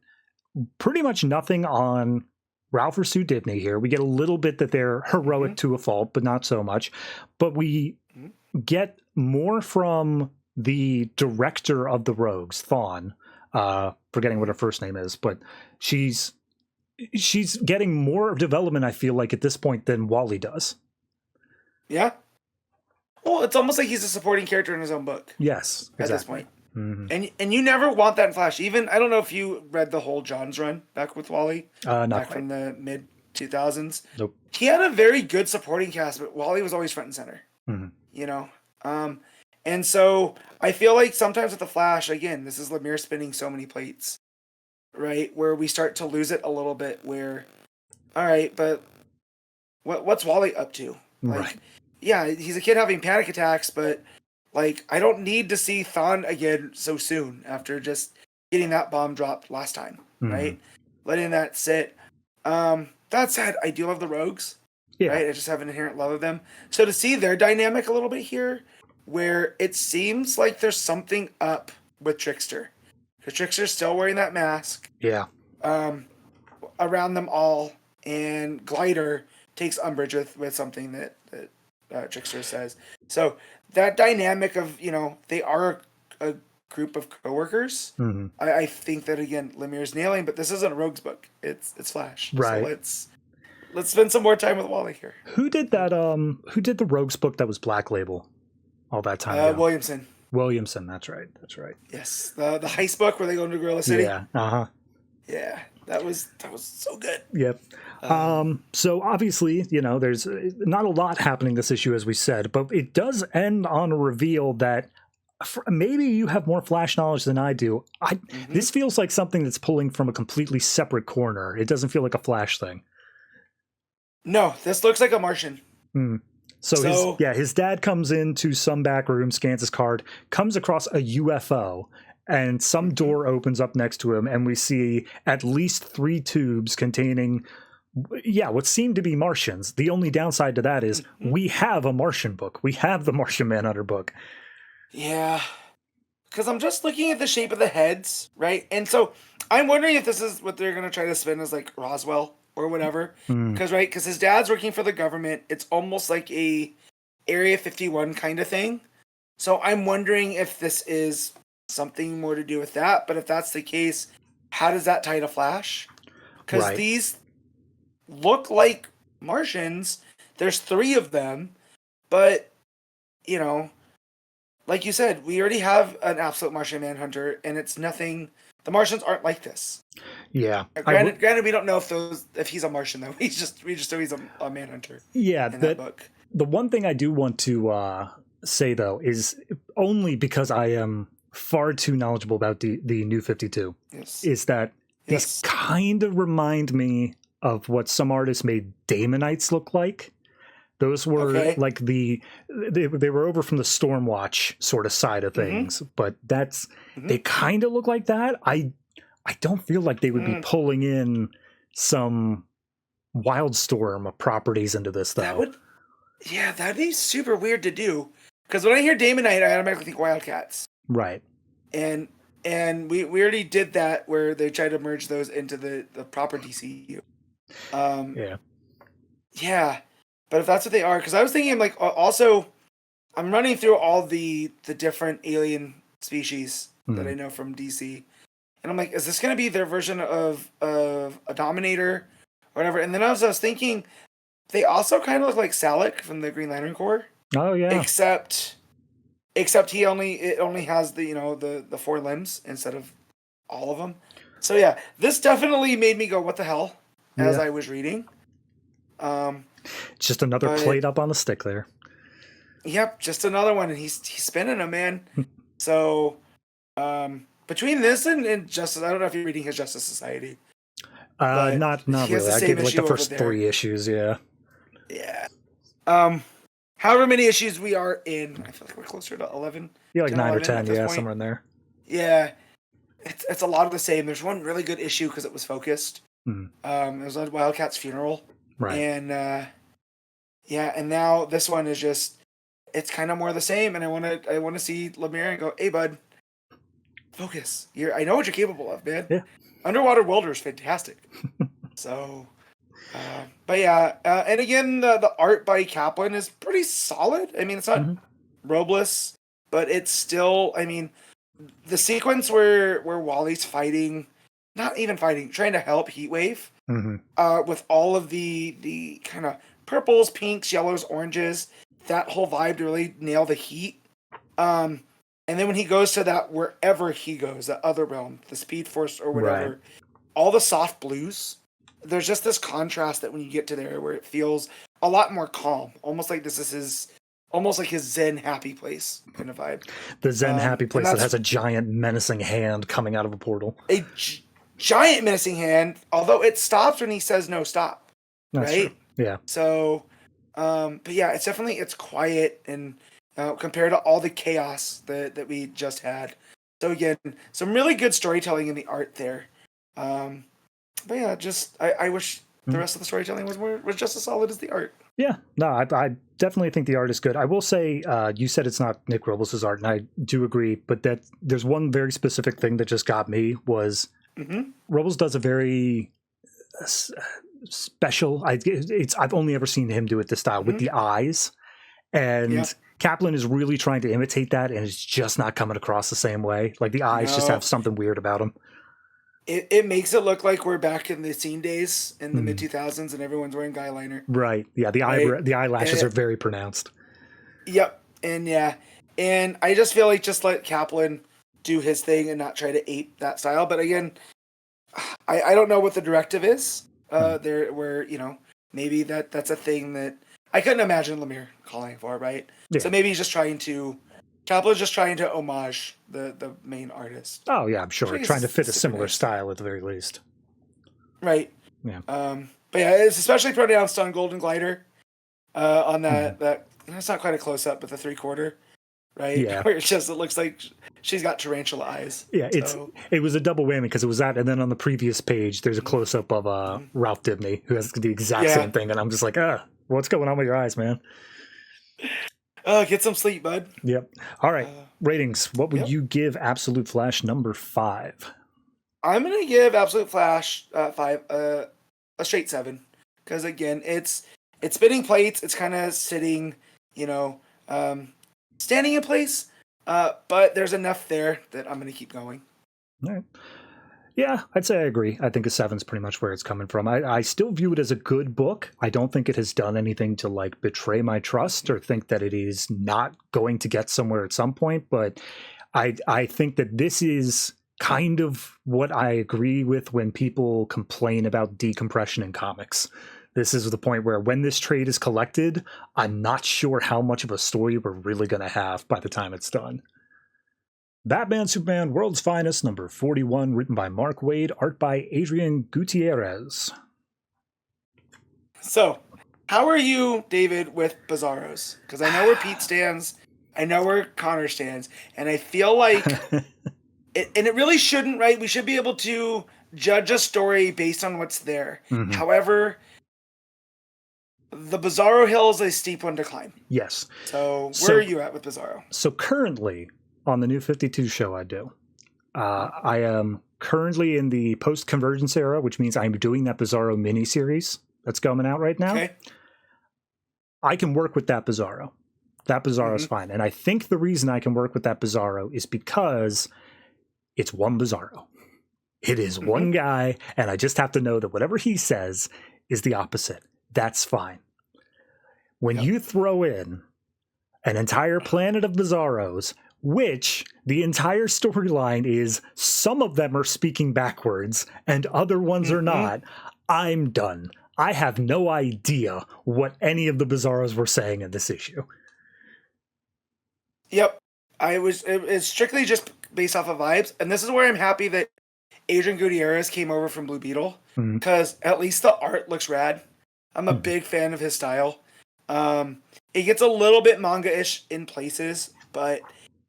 pretty much nothing on Ralph or Sue Dibney here. We get a little bit that they're heroic to a fault, but not so much. But we get more from the director of the Rogues, Thawne, forgetting what her first name is, but she's getting more development, I feel like, at this point than Wally does. Yeah. Well, it's almost like he's a supporting character in his own book. Yes, exactly. At this point. And you never want that in Flash. Even, I don't know if you read the whole John's run back with Wally. Not back quite. From the mid 2000s. Nope. He had a very good supporting cast, but Wally was always front and center. And so I feel like sometimes with the Flash, again, this is Lemire spinning so many plates, right? Where we start to lose it a little bit. Where, all right, but what's Wally up to? Like, right. Yeah, he's a kid having panic attacks, but like, I don't need to see Thawne again so soon after just getting that bomb dropped last time, right? Letting that sit. That said, I do love the Rogues. Yeah. Right? I just have an inherent love of them. So to see their dynamic a little bit here, where it seems like there's something up with Trickster. Because Trickster's still wearing that mask. Yeah. Around them all, and Glider takes umbrage with something that Trickster says. So that dynamic of, they are a group of coworkers. Mm-hmm. I think that, again, Lemire's nailing, but this isn't a Rogue's book. It's Flash. Right. So let's spend some more time with Wally here. Who did that? Who did the Rogues book that was Black Label all that time ago? Williamson. That's right. Yes, the heist book where they go into Gorilla City. Yeah. Yeah, that was so good. Yep. So obviously, there's not a lot happening this issue, as we said, but it does end on a reveal that maybe you have more Flash knowledge than I do. This feels like something that's pulling from a completely separate corner. It doesn't feel like a Flash thing. No, this looks like a Martian. So his dad comes into some back room, scans his card, comes across a UFO, and some door opens up next to him, and we see at least 3 tubes containing, what seem to be Martians. The only downside to that is we have a Martian book. We have the Martian Manhunter book. Yeah, because I'm just looking at the shape of the heads, right? And so I'm wondering if this is what they're going to try to spin as like Roswell or whatever. Because his dad's working for the government. It's almost like a Area 51 kind of thing. So I'm wondering if this is something more to do with that. But if that's the case, how does that tie to Flash? Because these look like Martians. There's 3 of them. But, like you said, we already have an absolute Martian Manhunter, and it's nothing. The Martians aren't like this. Yeah. Granted, we don't know if he's a Martian though. We just know he's a Manhunter. Yeah, in that book. The one thing I do want to say though is only because I am far too knowledgeable about the New 52. Yes. Is that these kind of remind me of what some artists made Damonites look like. Those were like they were over from the Stormwatch sort of side of things, but they kind of look like that. I don't feel like they would be pulling in some Wildstorm properties into this though. That'd be super weird to do. Because when I hear Damonite, I automatically think Wildcats. Right. And we already did that where they tried to merge those into the proper DCU. Yeah. But if that's what they are, because I was thinking, like, also, I'm running through all the different alien species that I know from DC, and I'm like, is this going to be their version of a Dominator or whatever? And then I was thinking, they also kind of look like Salak from the Green Lantern Corps. Oh yeah. Except it only has the 4 limbs instead of all of them. So yeah, this definitely made me go, what the hell? As I was reading. Just another plate up on the stick there. Yep, just another one, and he's spinning them, man. So, between this and Justice, I don't know if you're reading his Justice Society. Not really. I gave like the first 3 issues. Yeah. However many issues we are in, I feel like we're closer to 11. Yeah, like 9 or 10. Yeah, point. Somewhere in there. Yeah, it's a lot of the same. There's one really good issue because it was focused. It was on Wildcat's funeral. Right. And and now this one is just, it's kind of more the same, and I want to see Lemire and go, hey bud, focus. I know what you're capable of, man. Yeah. Underwater Welder is fantastic. So, but yeah, and again, the art by Kaplan is pretty solid. I mean, it's not Robles, but it's still, I mean, the sequence where Wally's fighting, not even fighting, trying to help Heatwave. With all of the kind of purples, pinks, yellows, oranges, that whole vibe to really nail the heat. And then when he goes to that, wherever he goes, that other realm, the Speed Force or whatever, all the soft blues, there's just this contrast that when you get to there where it feels a lot more calm, almost like this is his Zen happy place kind of vibe. The Zen happy place that has a giant menacing hand coming out of a portal. A giant menacing hand, although it stops when he says no, stop. That's right? True. Yeah. So, but yeah, it's quiet and compared to all the chaos that we just had. So again, some really good storytelling in the art there. But yeah, just I wish the rest of the storytelling was just as solid as the art. Yeah, no, I definitely think the art is good. I will say, you said it's not Nick Robles' art, and I do agree, but that there's one very specific thing that just got me was Robles does a very special. I've only ever seen him do it this style with the eyes, and Kaplan is really trying to imitate that, and it's just not coming across the same way. Like the eyes just have something weird about them. It makes it look like we're back in the scene days in the mid 2000s, and everyone's wearing eyeliner. Right. Yeah. The eyelashes are very pronounced. Yep. And I just feel like just let Kaplan do his thing and not try to ape that style. But again, I don't know what the directive is. There, where maybe that's a thing that I couldn't imagine Lemire calling for, right? Yeah. So maybe he's just Kaplan's just trying to homage the main artist. Oh yeah, I'm sure. Trying to fit a similar style at the very least. Right. Yeah. But yeah, it's especially pronounced on Golden Glider. On that it's not quite a close up, but the 3/4, right? Yeah. Where it looks like she's got tarantula eyes. Yeah, it was a double whammy because it was that, and then on the previous page there's a close up of Ralph Dibny who has the exact same thing, and I'm just like, what's going on with your eyes, man? Get some sleep, bud. Yep. All right. Ratings. What would you give Absolute Flash number 5? I'm gonna give Absolute Flash 5 a straight 7 because again, it's spinning plates. It's kind of sitting, standing in place. But there's enough there that I'm gonna keep going. All right. Yeah, I'd say I agree. I think a 7's pretty much where it's coming from. I still view it as a good book. I don't think it has done anything to like betray my trust or think that it is not going to get somewhere at some point. But I think that this is kind of what I agree with when people complain about decompression in comics. This is the point where when this trade is collected, I'm not sure how much of a story we're really going to have by the time it's done. Batman Superman World's Finest number 41, written by Mark Waid, art by Addrian Gutierrez. So, how are you, David, with Bizarros? Because I know where Pete stands, I know where Connor stands, and I feel like, it really shouldn't, right? We should be able to judge a story based on what's there. Mm-hmm. However, the Bizarro hill is a steep one to climb. Yes. So, where are you at with Bizarro? So currently, on the New 52 show I do, I am currently in the post-convergence era, which means I'm doing that Bizarro miniseries that's coming out right now. Okay. I can work with that Bizarro. That Bizarro's fine. And I think the reason I can work with that Bizarro is because it's one Bizarro. It is one guy, and I just have to know that whatever he says is the opposite. That's fine. When you throw in an entire planet of Bizarros, which the entire storyline is some of them are speaking backwards and other ones are not, I'm done. I have no idea what any of the Bizarros were saying in this issue. Yep. It's strictly just based off of vibes, and this is where I'm happy that Addrian Gutierrez came over from Blue Beetle, because at least the art looks rad. I'm a big fan of his style. It gets a little bit manga-ish in places, but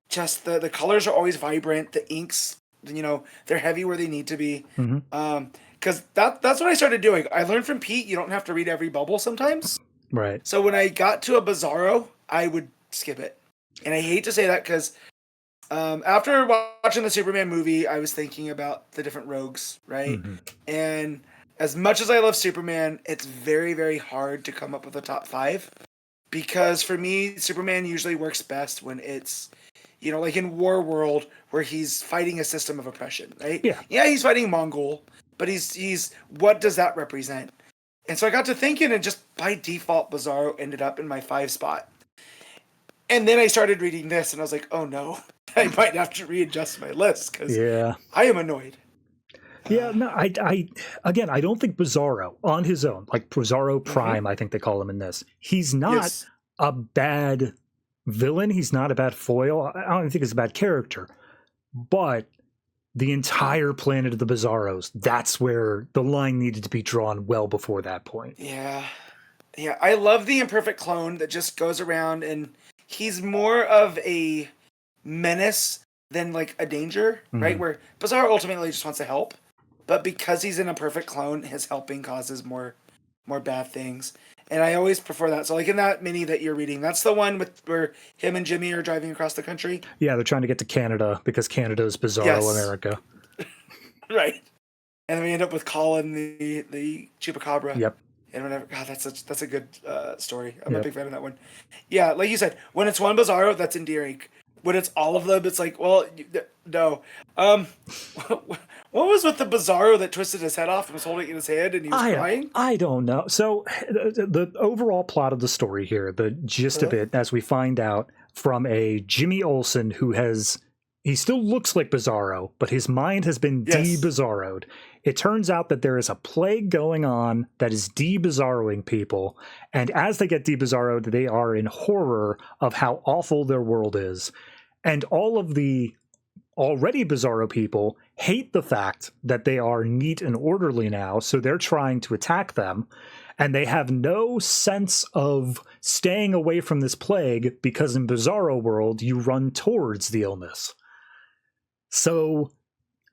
just the colors are always vibrant. The inks, they're heavy where they need to be. Because that's what I started doing. I learned from Pete, you don't have to read every bubble sometimes. Right. So when I got to a Bizarro, I would skip it. And I hate to say that because after watching the Superman movie, I was thinking about the different rogues, right? And as much as I love Superman, it's very, very hard to come up with a top 5. Because for me, Superman usually works best when it's, like in War World, where he's fighting a system of oppression, right? Yeah, he's fighting Mongol, but he's what does that represent? And so I got to thinking, and just by default, Bizarro ended up in my 5 spot. And then I started reading this, and I was like, oh no, I might have to readjust my list, because I am annoyed. Yeah, no, I don't think Bizarro on his own, like Bizarro Prime, I think they call him in this, he's not a bad villain. He's not a bad foil. I don't think he's a bad character. But the entire planet of the Bizarros, that's where the line needed to be drawn well before that point. Yeah. Yeah, I love the imperfect clone that just goes around, and he's more of a menace than like a danger, right? Where Bizarro ultimately just wants to help. But because he's an imperfect clone, his helping causes more bad things. And I always prefer that. So like in that mini that you're reading, that's the one where him and Jimmy are driving across the country. Yeah, they're trying to get to Canada because Canada is Bizarro America. Right. And then we end up with Colin, the Chupacabra. Yep. And whenever, God, that's a good story. I'm a big fan of that one. Yeah, like you said, when it's one Bizarro, that's endearing. When it's all of them, it's like, well, no. What was with the Bizarro that twisted his head off and was holding it in his hand and he was crying? I don't know. So the overall plot of the story here, the gist of it, as we find out from a Jimmy Olsen who he still looks like Bizarro, but his mind has been de-Bizarroed. It turns out that there is a plague going on that is de-Bizarroing people, and as they get de-Bizarroed, they are in horror of how awful their world is. And all of the already Bizarro people hate the fact that they are neat and orderly now, so they're trying to attack them, and they have no sense of staying away from this plague because in Bizarro world, you run towards the illness. So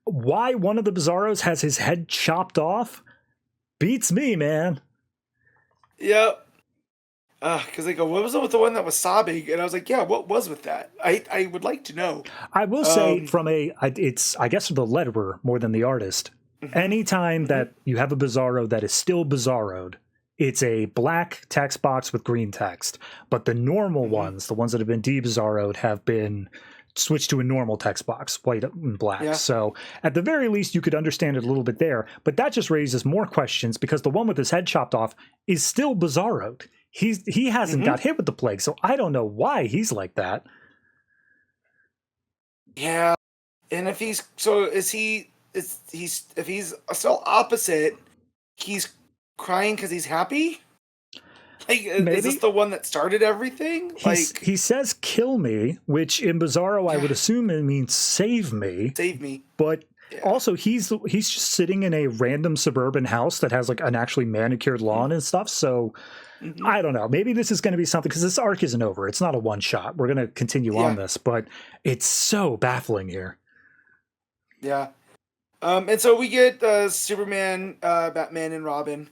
why one of the Bizarros has his head chopped off beats me, man. Yep. Because they go, what was it with the one that was sobbing? And I was like, yeah, what was with that? I would like to know. I will say it's, I guess, the letterer more than the artist. Mm-hmm. Anytime that you have a Bizarro that is still Bizarroed, it's a black text box with green text. But the normal ones, the ones that have been de-Bizarroed, have been switched to a normal text box, white and black. Yeah. So at the very least, you could understand it a little bit there. But that just raises more questions because the one with his head chopped off is still Bizarroed. He hasn't got hit with the plague, so I don't know why he's like that. Yeah, and if he's still opposite, he's crying because he's happy. Like, maybe? Is this the one that started everything? He says "kill me," which in Bizarro I would assume it means "save me." Save me, but. Yeah. Also, he's just sitting in a random suburban house that has like an actually manicured lawn and stuff. So I don't know. Maybe this is going to be something because this arc isn't over. It's not a one shot. We're going to continue on this, but it's so baffling here. Yeah. And so we get Superman, Batman, and Robin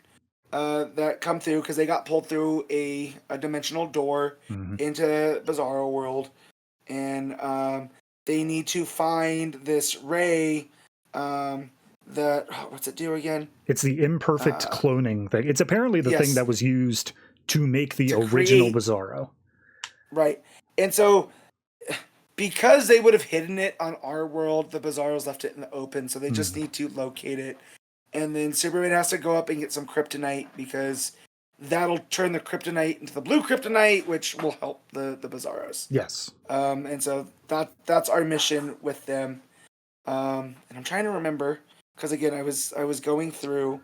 that come through because they got pulled through a dimensional door into Bizarro world, and they need to find this ray. What's it do again? It's the imperfect cloning thing. It's apparently the thing that was used to make the original Bizarro. Right. And so because they would have hidden it on our world, the Bizarros left it in the open, so they just need to locate it. And then Superman has to go up and get some kryptonite because that'll turn the kryptonite into the blue kryptonite, which will help the Bizarros. Yes. And so that's our mission with them. And I'm trying to remember because again, I was going through.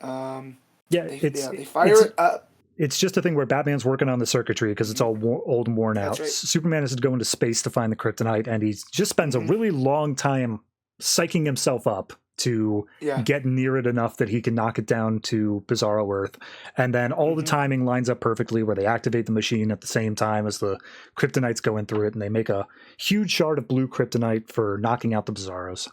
They fire it up. It's just a thing where Batman's working on the circuitry because it's all old and worn out. Right. Superman has to go into space to find the kryptonite, and he just spends a really long time psyching himself up to get near it enough that he can knock it down to Bizarro Earth. And then all the timing lines up perfectly where they activate the machine at the same time as the kryptonite's going through it, and they make a huge shard of blue kryptonite for knocking out the Bizarros.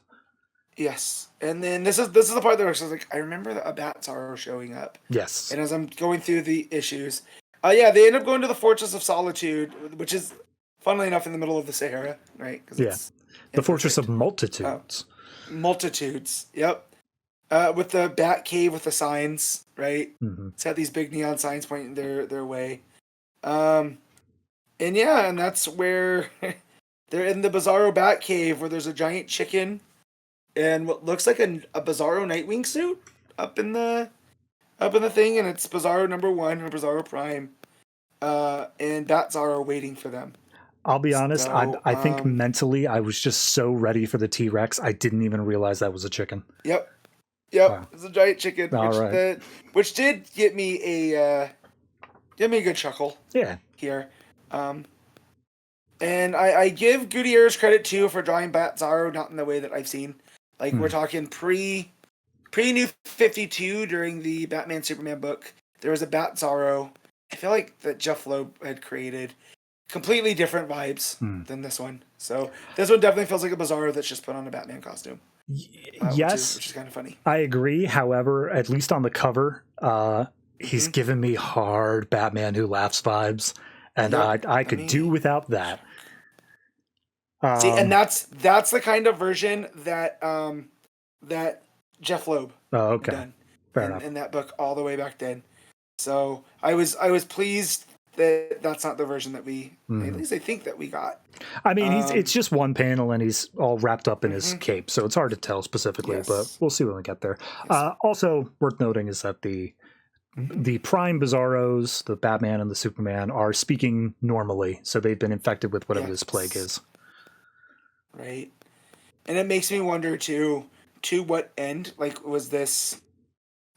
Yes. And then this is the part that I was like, I remember a Bat-Zarro showing up. Yes. And as I'm going through the issues, they end up going to the Fortress of Solitude, which is, funnily enough, in the middle of the Sahara, right? It's the Fortress of Multitudes. Multitudes, yep. With the Bat Cave with the signs, right? It's got these big neon signs pointing their way. And that's where they're in the Bizarro Bat Cave where there's a giant chicken and what looks like a Bizarro Nightwing suit up in the thing, and it's Bizarro #1 or Bizarro Prime, and Bat-Zarro waiting for them. I'll be honest, I think mentally I was just so ready for the T-Rex, I didn't even realize that was a chicken. Yep. Wow. It's a giant chicken, which did get me a good chuckle. Yeah. Here. And I give Gutierrez credit too for drawing Bat-Zarro not in the way that I've seen. Like we're talking pre New 52 during the Batman Superman book. There was a Bat-Zarro. I feel like that Jeff Loeb had created completely different vibes than this one. So this one definitely feels like a Bizarro that's just put on a Batman costume. Yes, which is kind of funny. I agree. However, at least on the cover, he's given me hard Batman Who Laughs vibes, and I could do without that. See, and that's the kind of version that that Jeff Loeb done in that book all the way back then. So I was pleased that that's not the version that we, at least I think that we got. I mean, it's just one panel and he's all wrapped up in his cape, so it's hard to tell specifically, but we'll see when we get there. Yes. Also worth noting is that the Prime Bizarros, the Batman and the Superman, are speaking normally, so they've been infected with whatever this plague is. Right. And it makes me wonder, too, to what end? Like, was this,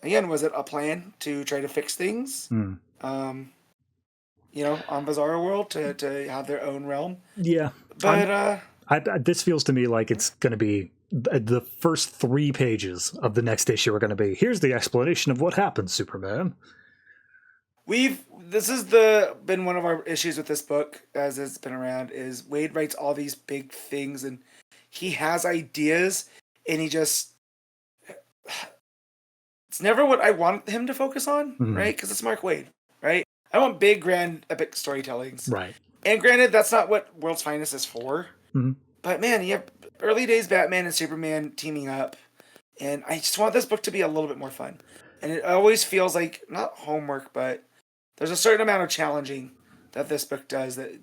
again, was it a plan to try to fix things? You know, on Bizarro World to have their own realm? Yeah. But this feels to me like it's going to be the first 3 pages of the next issue are going to be, here's the explanation of what happened, Superman. This has been one of our issues with this book, as it's been around, is Waid writes all these big things and he has ideas and he just, it's never what I want him to focus on, right? Because it's Mark Waid, right? I want big, grand, epic storytellings. Right. And granted, that's not what World's Finest is for. But man, you have early days Batman and Superman teaming up. And I just want this book to be a little bit more fun. And it always feels like, not homework, but there's a certain amount of challenging that this book does that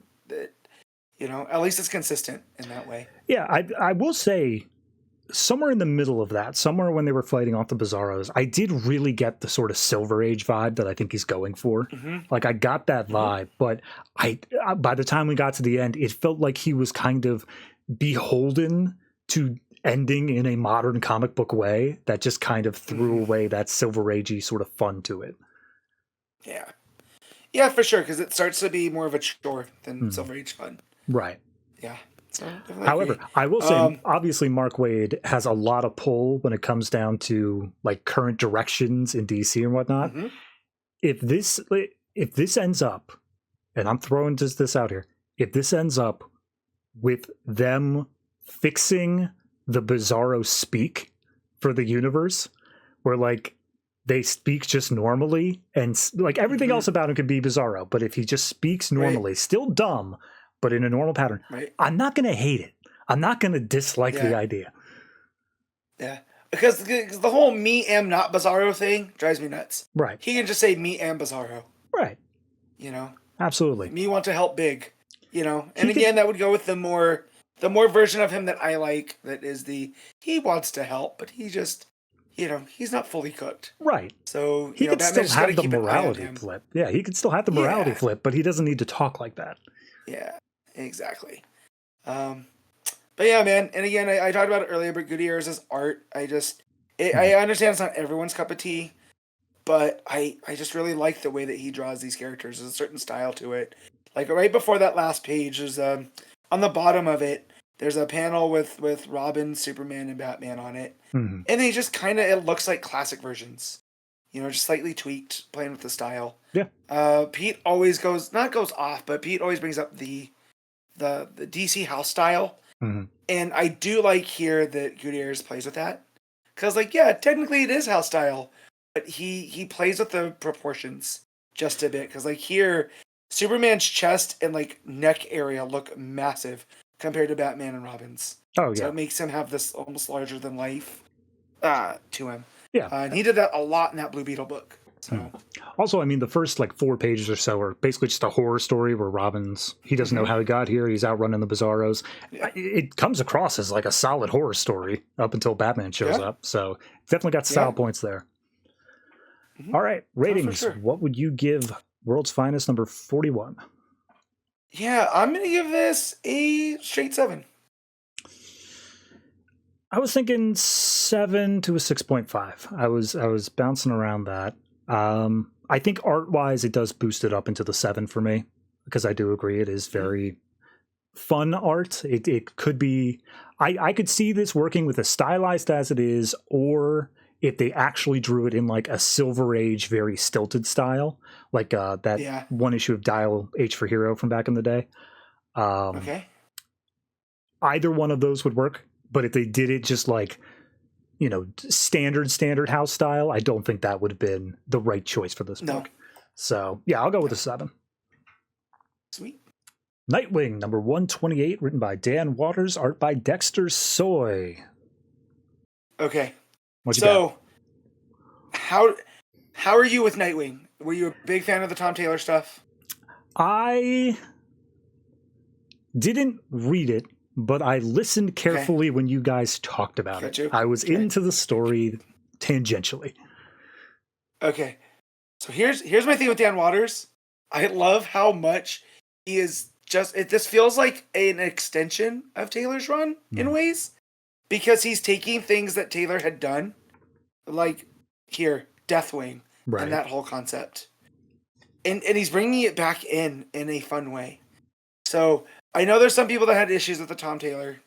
you know, at least it's consistent in that way. Yeah, I will say, somewhere in the middle of that, somewhere when they were fighting off the Bizarros, I did really get the sort of Silver Age vibe that I think he's going for. Like, I got that vibe, but by the time we got to the end, it felt like he was kind of beholden to ending in a modern comic book way that just kind of threw away that Silver Agey sort of fun to it. Yeah. Yeah, for sure, because it starts to be more of a chore than Silver Age fun. Right. Yeah. So however, I will say, obviously, Mark Waid has a lot of pull when it comes down to like current directions in DC and whatnot. If this ends up, and I'm throwing just this out here, if this ends up with them fixing the Bizarro speak for the universe, where like they speak just normally and like everything else about him could be Bizarro, but if he just speaks normally, still dumb, but in a normal pattern, I'm not going to hate it. I'm not going to dislike the idea. Yeah. Because the whole me am not Bizarro thing drives me nuts. Right. He can just say me am Bizarro. Right. You know? Absolutely. Me want to help big. You know? And again, that would go with the more version of him that I like, that is he wants to help, but he just, you know, he's not fully cooked. Right. So, he could still have the morality flip. Yeah, he could still have the morality flip, but he doesn't need to talk like that. Yeah. Exactly. But yeah, man. And again, I talked about it earlier, but Gutierrez's art, I understand it's not everyone's cup of tea, but I just really like the way that he draws these characters. There's a certain style to it. Like right before that last page, there's on the bottom of it, there's a panel with Robin, Superman, and Batman on it. And they just kind of, it looks like classic versions. You know, just slightly tweaked, playing with the style. Yeah. Pete always goes off, but Pete always brings up the DC house style. And I do like here that Gutierrez plays with that. Because, like, yeah, technically it is house style, but he plays with the proportions just a bit. Because, like, here, Superman's chest and, like, neck area look massive compared to Batman and Robin's. Oh, yeah. So it makes him have this almost larger than life to him. Yeah. And he did that a lot in that Blue Beetle book. So. Also, I mean, the first like 4 pages or so are basically just a horror story where he doesn't know how he got here. He's out running the Bizarros. Yeah. It comes across as like a solid horror story up until Batman shows up. So definitely got style points there. All right, ratings. Sure. What would you give World's Finest number 41? Yeah, I'm going to give this a straight 7. I was thinking 7 to a 6.5. I was bouncing around that. I think art-wise, it does boost it up into the 7 for me, because I do agree it is very fun art. It could be... I could see this working with as stylized as it is, or if they actually drew it in like a Silver Age, very stilted style, like that one issue of Dial H for Hero from back in the day. Okay. Either one of those would work, but if they did it just like, standard house style, I don't think that would have been the right choice for this book. So yeah, I'll go with a 7. Sweet. Nightwing, number 128, written by Dan Waters, art by Dexter Soy. Okay. What you got? How are you with Nightwing? Were you a big fan of the Tom Taylor stuff? I didn't read it, but I listened carefully when you guys talked about it. I was into the story tangentially. Okay. So here's my thing with Dan Waters. I love how much he is this feels like an extension of Taylor's run in ways, because he's taking things that Taylor had done, like here, Deathwing, and that whole concept. And he's bringing it back in a fun way. So I know there's some people that had issues with the Tom Taylor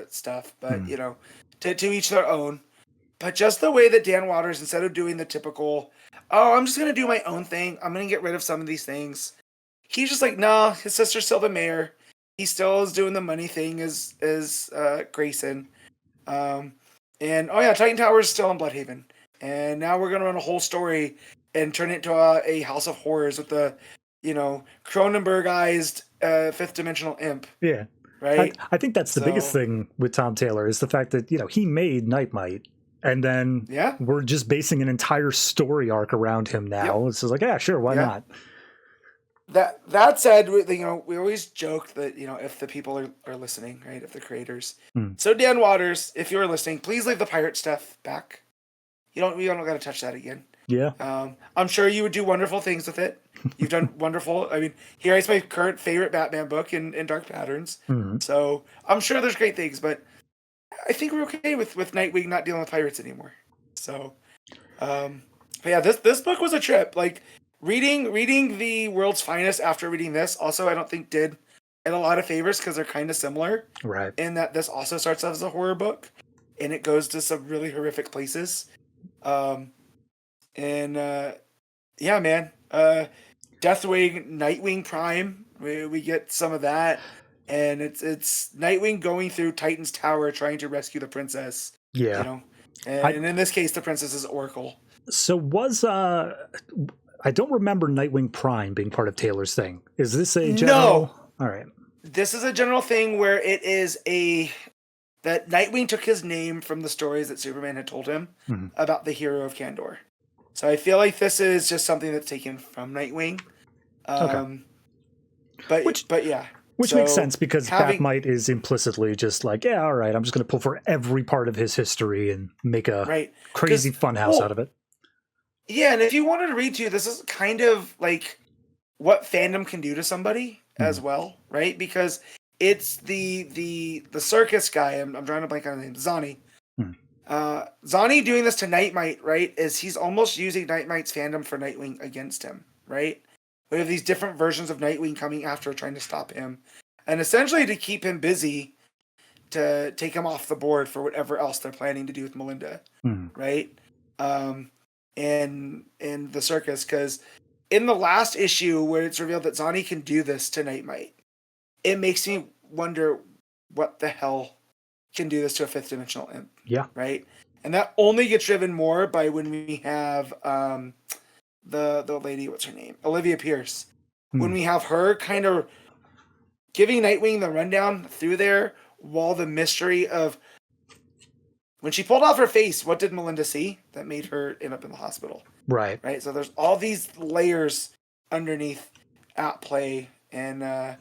stuff, but to each their own. But just the way that Dan Waters, instead of doing the typical, I'm just going to do my own thing, I'm going to get rid of some of these things. He's just like, nah, his sister's still the mayor. He still is doing the money thing as Grayson. And Titan Tower is still in Bloodhaven. And now we're going to run a whole story and turn it into a House of Horrors with the, Cronenbergized fifth dimensional imp. Yeah. Right? I think that's the biggest thing with Tom Taylor is the fact that, he made Nightmite. And then we're just basing an entire story arc around him now. It's just like, yeah, sure, why not? That said, we always joke that, if the people are listening, right, if the creators. So Dan Waters, if you're listening, please leave the pirate stuff back. We don't got to touch that again. Yeah. I'm sure you would do wonderful things with it. You've done wonderful. I mean, here is my current favorite Batman book in Dark Patterns. So I'm sure there's great things, but I think we're okay with Nightwing not dealing with pirates anymore. So, this book was a trip. Like reading The World's Finest after reading this, also I don't think did it a lot of favors because they're kind of similar, right? In that this also starts off as a horror book, and it goes to some really horrific places. Deathwing, Nightwing Prime, we get some of that. And it's Nightwing going through Titan's Tower trying to rescue the princess. Yeah. And in this case, the princess is Oracle. So I don't remember Nightwing Prime being part of Taylor's thing. Is this a general? No. All right. This is a general thing where it is that Nightwing took his name from the stories that Superman had told him about the hero of Kandor. So I feel like this is just something that's taken from Nightwing. Okay. But yeah. Which makes sense because Batmite is implicitly just like, yeah, all right, I'm just going to pull for every part of his history and make a crazy funhouse out of it. Yeah, and if you wanted to read too, this is kind of like what fandom can do to somebody as well, right? Because it's the circus guy, I'm drawing a blank on his name, Zani. Zani doing this to Nightmite, right, is he's almost using Nightmite's fandom for Nightwing against him, right? We have these different versions of Nightwing coming after trying to stop him. And essentially to keep him busy to take him off the board for whatever else they're planning to do with Melinda. Right? And the circus, because in the last issue where it's revealed that Zani can do this to Nightmite, it makes me wonder what the hell can do this to a fifth dimensional imp. Yeah. Right? And that only gets driven more by when we have the lady, what's her name? Olivia Pierce. When we have her kind of giving Nightwing the rundown through there while the mystery of when she pulled off her face, what did Melinda see that made her end up in the hospital? Right. Right. So there's all these layers underneath at play. And man,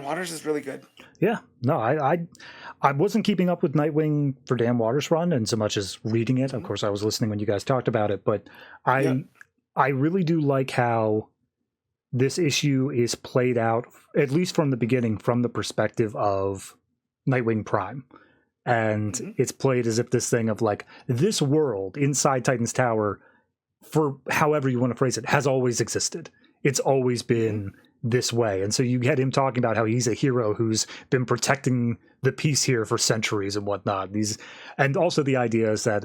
Waters is really good. Yeah. No, I wasn't keeping up with Nightwing for Dan Waters' run and so much as reading it. Of course, I was listening when you guys talked about it, but I really do like how this issue is played out, at least from the beginning, from the perspective of Nightwing Prime. And it's played as if this thing of like, this world inside Titan's Tower, for however you want to phrase it, has always existed. It's always been this way. And so you get him talking about how he's a hero who's been protecting the peace here for centuries and whatnot. And also the idea is that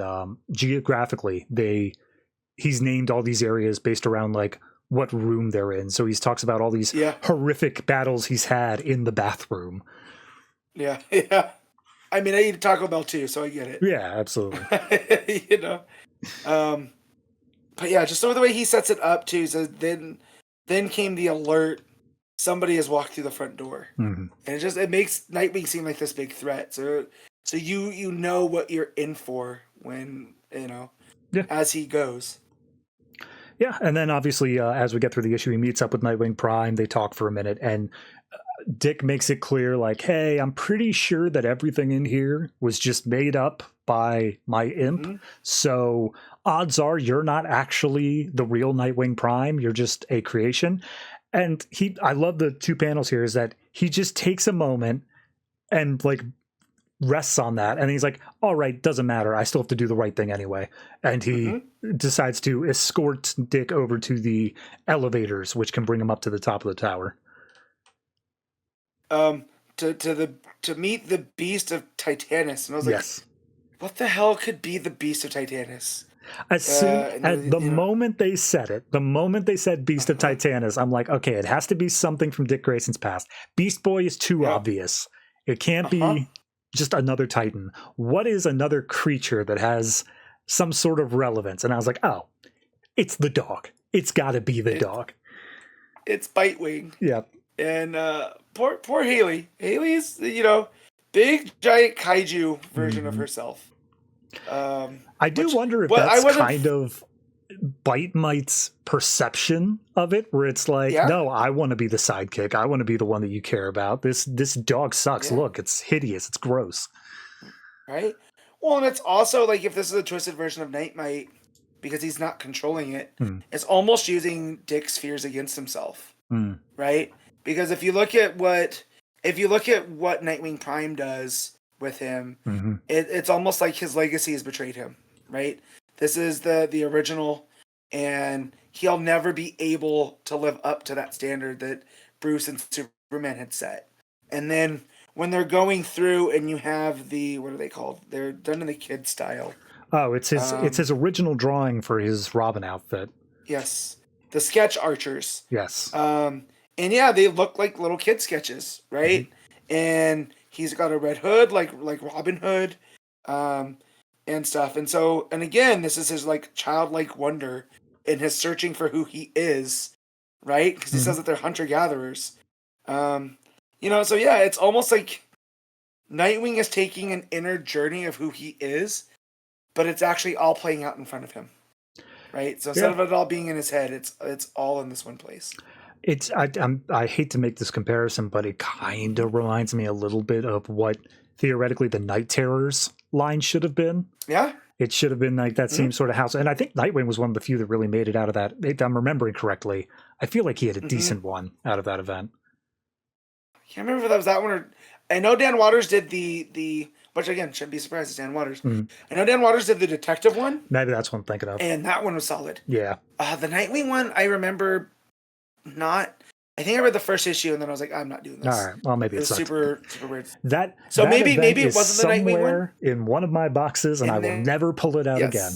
geographically, he's named all these areas based around like what room they're in. So he talks about all these horrific battles he's had in the bathroom. Yeah. I mean, I eat Taco Bell too, so I get it. Yeah, absolutely. You know, but yeah, just the way he sets it up too. So then came the alert. Somebody has walked through the front door, and it makes Nightwing seem like this big threat. So you know what you're in for when as he goes. Yeah, and then obviously as we get through the issue, he meets up with Nightwing Prime. They talk for a minute, and Dick makes it clear, like, hey, I'm pretty sure that everything in here was just made up by my imp. So odds are you're not actually the real Nightwing Prime. You're just a creation. And I love the 2 panels here is that he just takes a moment and like rests on that. And he's like, all right, doesn't matter. I still have to do the right thing anyway. And he decides to escort Dick over to the elevators, which can bring him up to the top of the tower. To meet the Beast of Titanus. And I was like, what the hell could be the Beast of Titanus? The moment they said it, the moment they said Beast of Titanus, I'm like, okay, it has to be something from Dick Grayson's past. Beast Boy is too obvious. It can't be just another Titan. What is another creature that has some sort of relevance? And I was like, oh, it's the dog. It's got to be the dog. It's Bitewing. Yeah. And poor Haley. Haley's, big giant kaiju version of herself. I do wonder if that's kind of Bite Mite's perception of it, where it's like, no, I want to be the sidekick. I want to be the one that you care about. This dog sucks. Yeah. Look, it's hideous. It's gross. Right? Well, and it's also like if this is a twisted version of Nightmite, because he's not controlling it, it's almost using Dick's fears against himself. Right? Because if you look at what Nightwing Prime does with him, it's almost like his legacy has betrayed him, right? This is the original, and he'll never be able to live up to that standard that Bruce and Superman had set. And then when they're going through and you have what are they called? They're done in the kid style. Oh, it's his original drawing for his Robin outfit. Yes. The sketch archers. Yes. And yeah, they look like little kid sketches, right? And he's got a red hood, like Robin Hood, and stuff. And again, this is his like childlike wonder in his searching for who he is, right? Because he says that they're hunter-gatherers. So yeah, it's almost like Nightwing is taking an inner journey of who he is, but it's actually all playing out in front of him, right? So instead of it all being in his head, it's all in this one place. I hate to make this comparison, but it kind of reminds me a little bit of what theoretically the Night Terrors line should have been. Yeah. It should have been like that same sort of house. And I think Nightwing was one of the few that really made it out of that. If I'm remembering correctly, I feel like he had a decent one out of that event. I can't remember if that was that one or... I know Dan Waters did the which again, shouldn't be surprised, it's Dan Waters. I know Dan Waters did the detective one. Maybe that's what I'm thinking of. And that one was solid. Yeah. The Nightwing one, I remember... I think I read the first issue and then I was like, I'm not doing this. All right. Well, maybe it's super weird. Maybe it wasn't the Nightwing one in one of my boxes, and I will never pull it out again.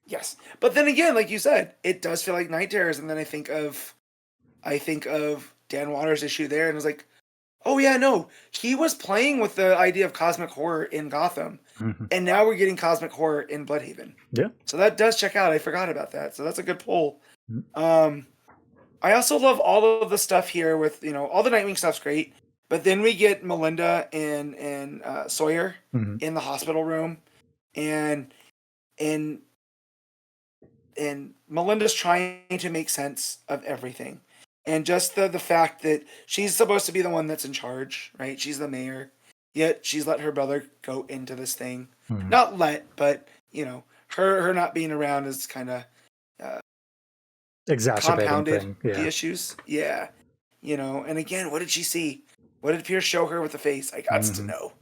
Yes, but then again, like you said, it does feel like Night Terrors, and then I think of Dan Waters' issue there, and I was like, oh yeah, no, he was playing with the idea of cosmic horror in Gotham, and now we're getting cosmic horror in Bloodhaven. Yeah, so that does check out. I forgot about that, so that's a good pull. I also love all of the stuff here with, all the Nightwing stuff's great, but then we get Melinda and Sawyer in the hospital room, and Melinda's trying to make sense of everything. And just the fact that she's supposed to be the one that's in charge, right? She's the mayor, yet she's let her brother go into this thing. Not let, but, her not being around is kind of... exacerbated the issues. Yeah. And again, what did she see? What did Pierce show her with the face? I got to know.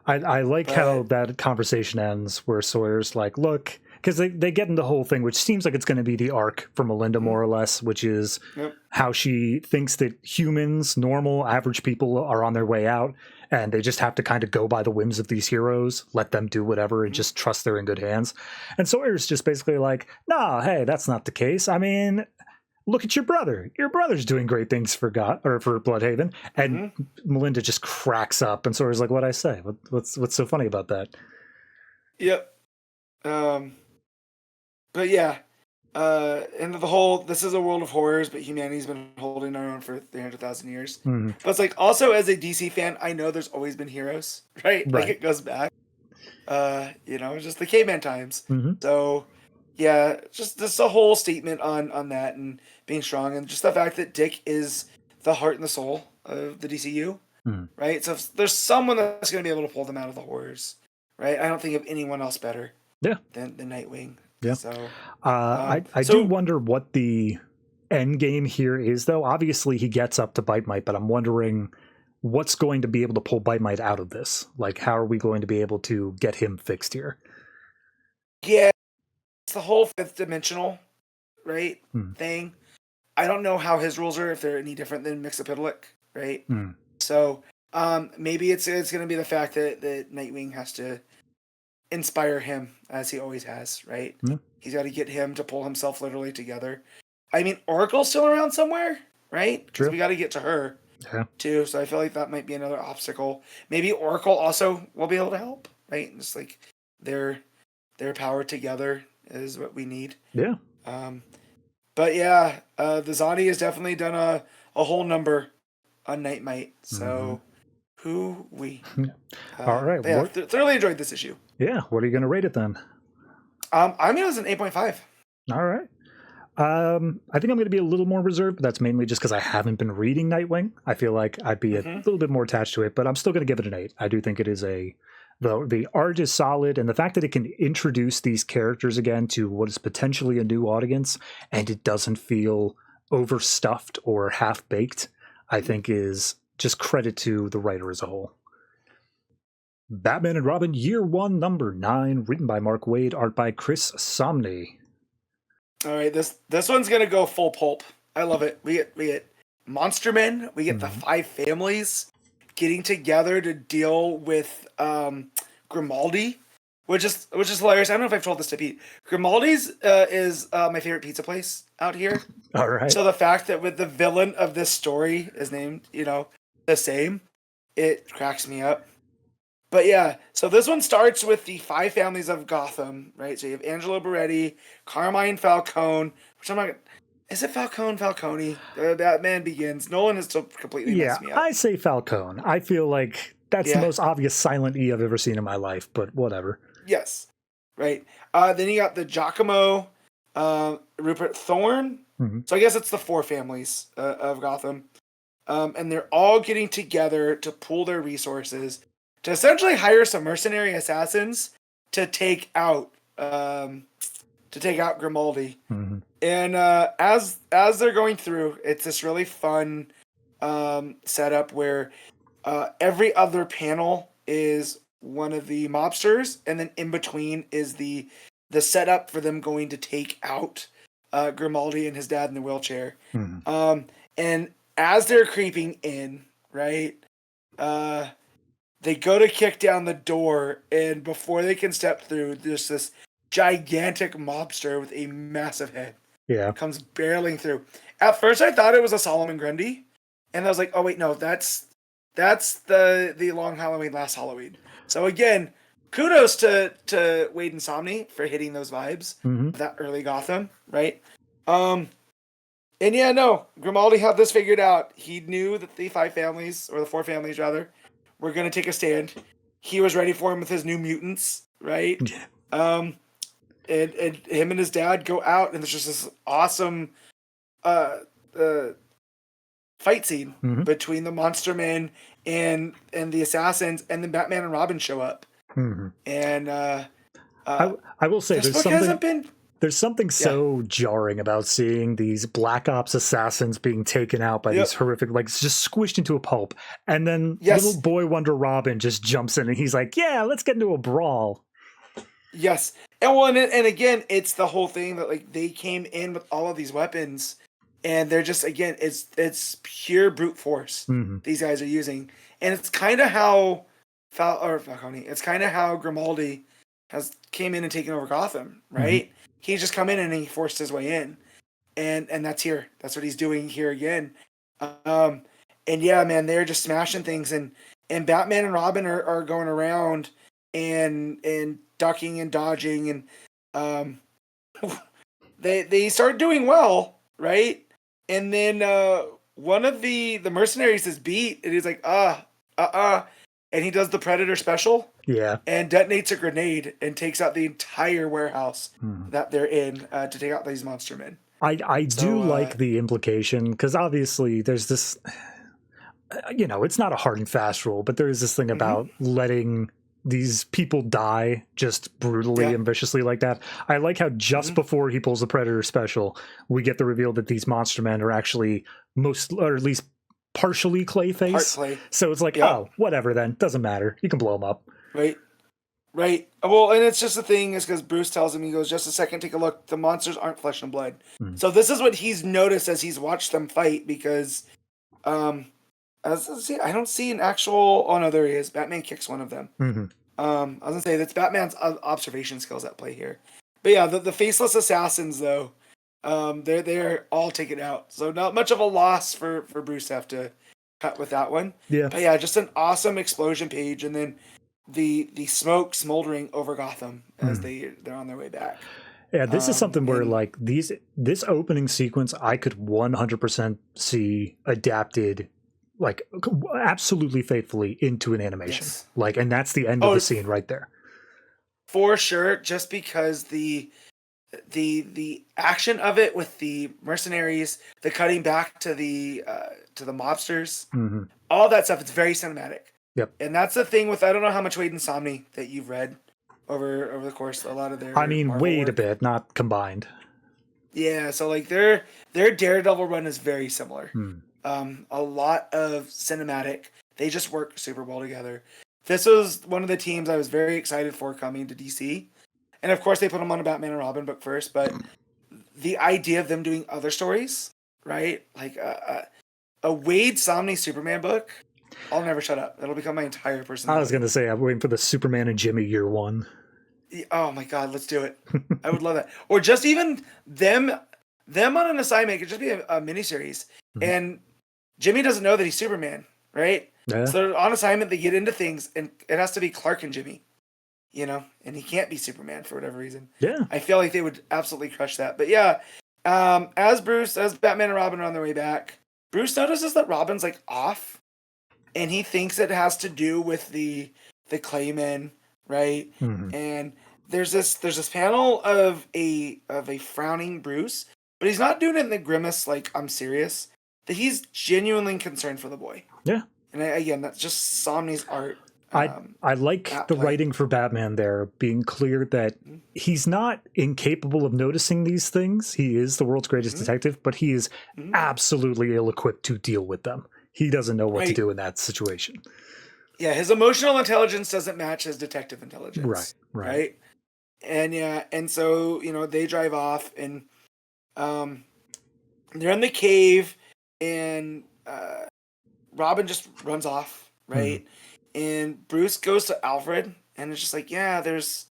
I like how that conversation ends where Sawyer's like, look, because they get into the whole thing, which seems like it's going to be the arc for Melinda more or less, which is how she thinks that humans, normal, average people are on their way out, and they just have to kind of go by the whims of these heroes, let them do whatever, and just trust they're in good hands. And Sawyer's just basically like, nah, hey, that's not the case. I mean, look at your brother. Your brother's doing great things for for Bloodhaven. And Melinda just cracks up and sort of is like, "What'd I say? What's so funny about that?" Yep. But yeah, and the whole, this is a world of horrors, but humanity's been holding our own for 300,000 years. But it's like, also as a DC fan, I know there's always been heroes, right? Like it goes back, just the caveman times. So yeah, just a whole statement on that and being strong, and just the fact that Dick is the heart and the soul of the DCU, right? So if there's someone that's going to be able to pull them out of the horrors, right? I don't think of anyone else better than Nightwing. Yeah. So I do wonder what the end game here is, though. Obviously, he gets up to Bite Mite, but I'm wondering what's going to be able to pull Bite Mite out of this. Like, how are we going to be able to get him fixed here? Yeah, it's the whole fifth dimensional, right, thing. I don't know how his rules are, if they're any different than Mxyzptlk, right? So maybe it's going to be the fact that Nightwing has to inspire him, as he always has, right? He's got to get him to pull himself literally together. I mean, Oracle's still around somewhere, right? Because we got to get to her too. So I feel like that might be another obstacle. Maybe Oracle also will be able to help, right? It's like their power together is what we need. Yeah. But yeah, the Zodi has definitely done a whole number on Nightmite. So All right. Yeah, thoroughly enjoyed this issue. Yeah. What are you going to rate it then? I'm going to use an 8.5. All right. I think I'm going to be a little more reserved, but that's mainly just because I haven't been reading Nightwing. I feel like I'd be a little bit more attached to it, but I'm still going to give it an 8. I do think it is the art is solid, and the fact that it can introduce these characters again to what is potentially a new audience, and it doesn't feel overstuffed or half-baked, I think is just credit to the writer as a whole. Batman and Robin Year 1, number 9, written by Mark Waid, art by Chris Samee. All right, this one's gonna go full pulp. I love it. We get Monster Men. We get the 5 families getting together to deal with Grimaldi, which is hilarious. I don't know if I've told this to Pete. Grimaldi's is my favorite pizza place out here. All right. So the fact that with the villain of this story is named, the same, it cracks me up. But yeah, so this one starts with the 5 families of Gotham, right? So you have Angelo Beretti, Carmine Falcone, which I'm not. Is it Falcone? Batman Begins. Nolan has still completely messed me up. I say Falcone. I feel like that's the most obvious silent E I've ever seen in my life, but whatever. Yes, right. Then you got the Giacomo, Rupert Thorne. So I guess it's the 4 families of Gotham, and they're all getting together to pool their resources to essentially hire some mercenary assassins to take out Grimaldi. And as they're going through, it's this really fun setup where every other panel is one of the mobsters, and then in between is the setup for them going to take out Grimaldi and his dad in the wheelchair. And as they're creeping in, right, they go to kick down the door, and before they can step through, there's this gigantic mobster with a massive head. Yeah. Comes barreling through. At first I thought it was a Solomon Grundy, and I was like, oh wait, no, that's the Long Halloween, Last Halloween. So again, kudos to Waid and Samee for hitting those vibes of that early Gotham, right? And yeah, no, Grimaldi had this figured out. He knew that the 5 families, or the 4 families rather, were going to take a stand. He was ready for him with his new mutants, right? And him and his dad go out, and there's just this awesome fight scene between the Monster Men and the assassins, and then Batman and Robin show up. And I will say there's something so jarring about seeing these Black Ops assassins being taken out by these horrific, like just squished into a pulp, and then little boy Wonder Robin just jumps in and he's like, "Yeah, let's get into a brawl." Yes, and again, it's the whole thing that like they came in with all of these weapons, and they're just it's pure brute force these guys are using, and it's kind of how Falcone. It's kind of how Grimaldi came in and taken over Gotham, right? He's just come in and he forced his way in. and that's here. That's what he's doing here again. Um, and yeah, man, they're just smashing things, and Batman and Robin are going around and ducking and dodging, and um, they start doing well, right? And then one of the mercenaries is beat, and he's like, and he does the Predator special, and detonates a grenade and takes out the entire warehouse that they're in to take out these monster men. I do like the implication, because obviously there's this, it's not a hard and fast rule, but there is this thing about letting these people die just brutally and viciously like that. I like how just before he pulls the Predator special, we get the reveal that these monster men are actually or at least partially Clayface. Clay. So it's like, oh, whatever then. Doesn't matter. You can blow them up. Right. Well, and it's just the thing is because Bruce tells him, he goes, just a second, take a look. The monsters aren't flesh and blood. So this is what he's noticed as he's watched them fight, because I don't see an actual... Oh, no, there he is. Batman kicks one of them. I was going to say, that's Batman's observation skills at play here. But yeah, the faceless assassins, though, they're all taken out. So not much of a loss for Bruce to have to cut with that one. Yeah. But yeah, just an awesome explosion page, and then the smoke smoldering over Gotham as they're on their way back. Yeah, this is something where like this opening sequence I could 100% see adapted like absolutely faithfully into an animation. Yes. Like, and that's the end of the scene right there. For sure, just because the action of it with the mercenaries, the cutting back to the mobsters, all that stuff, it's very cinematic. Yep. And that's the thing with, I don't know how much Waid and Samee that you've read over the course, a lot of their Waid a bit, not combined. Yeah, so like their Daredevil run is very similar. A lot of cinematic. They just work super well together. This was one of the teams I was very excited for coming to DC. And of course they put them on a Batman and Robin book first, but the idea of them doing other stories, right? Like a Waid Samee Superman book, I'll never shut up. That'll become my entire personality. I was going to say, I'm waiting for the Superman and Jimmy year one. Oh my God, let's do it. I would love that. Or just even them on an assignment. It could just be a miniseries. And Jimmy doesn't know that he's Superman, right? Yeah. So they're on assignment, they get into things, and it has to be Clark and Jimmy, and he can't be Superman for whatever reason. Yeah. I feel like they would absolutely crush that. But yeah, as Batman and Robin are on their way back, Bruce notices that Robin's like off, and he thinks it has to do with the Claymen, right? And there's this panel of a frowning Bruce, but he's not doing it in the grimace like I'm serious. That he's genuinely concerned for the boy. Yeah. And again, that's just Samee's art. I like the writing for Batman there being clear that he's not incapable of noticing these things. He is the world's greatest detective, but he is absolutely ill-equipped to deal with them. He doesn't know what to do in that situation. Yeah, his emotional intelligence doesn't match his detective intelligence. Right. And yeah, and so, they drive off, and they're in the cave, and Robin just runs off, right? And Bruce goes to Alfred, and it's just like, yeah, there's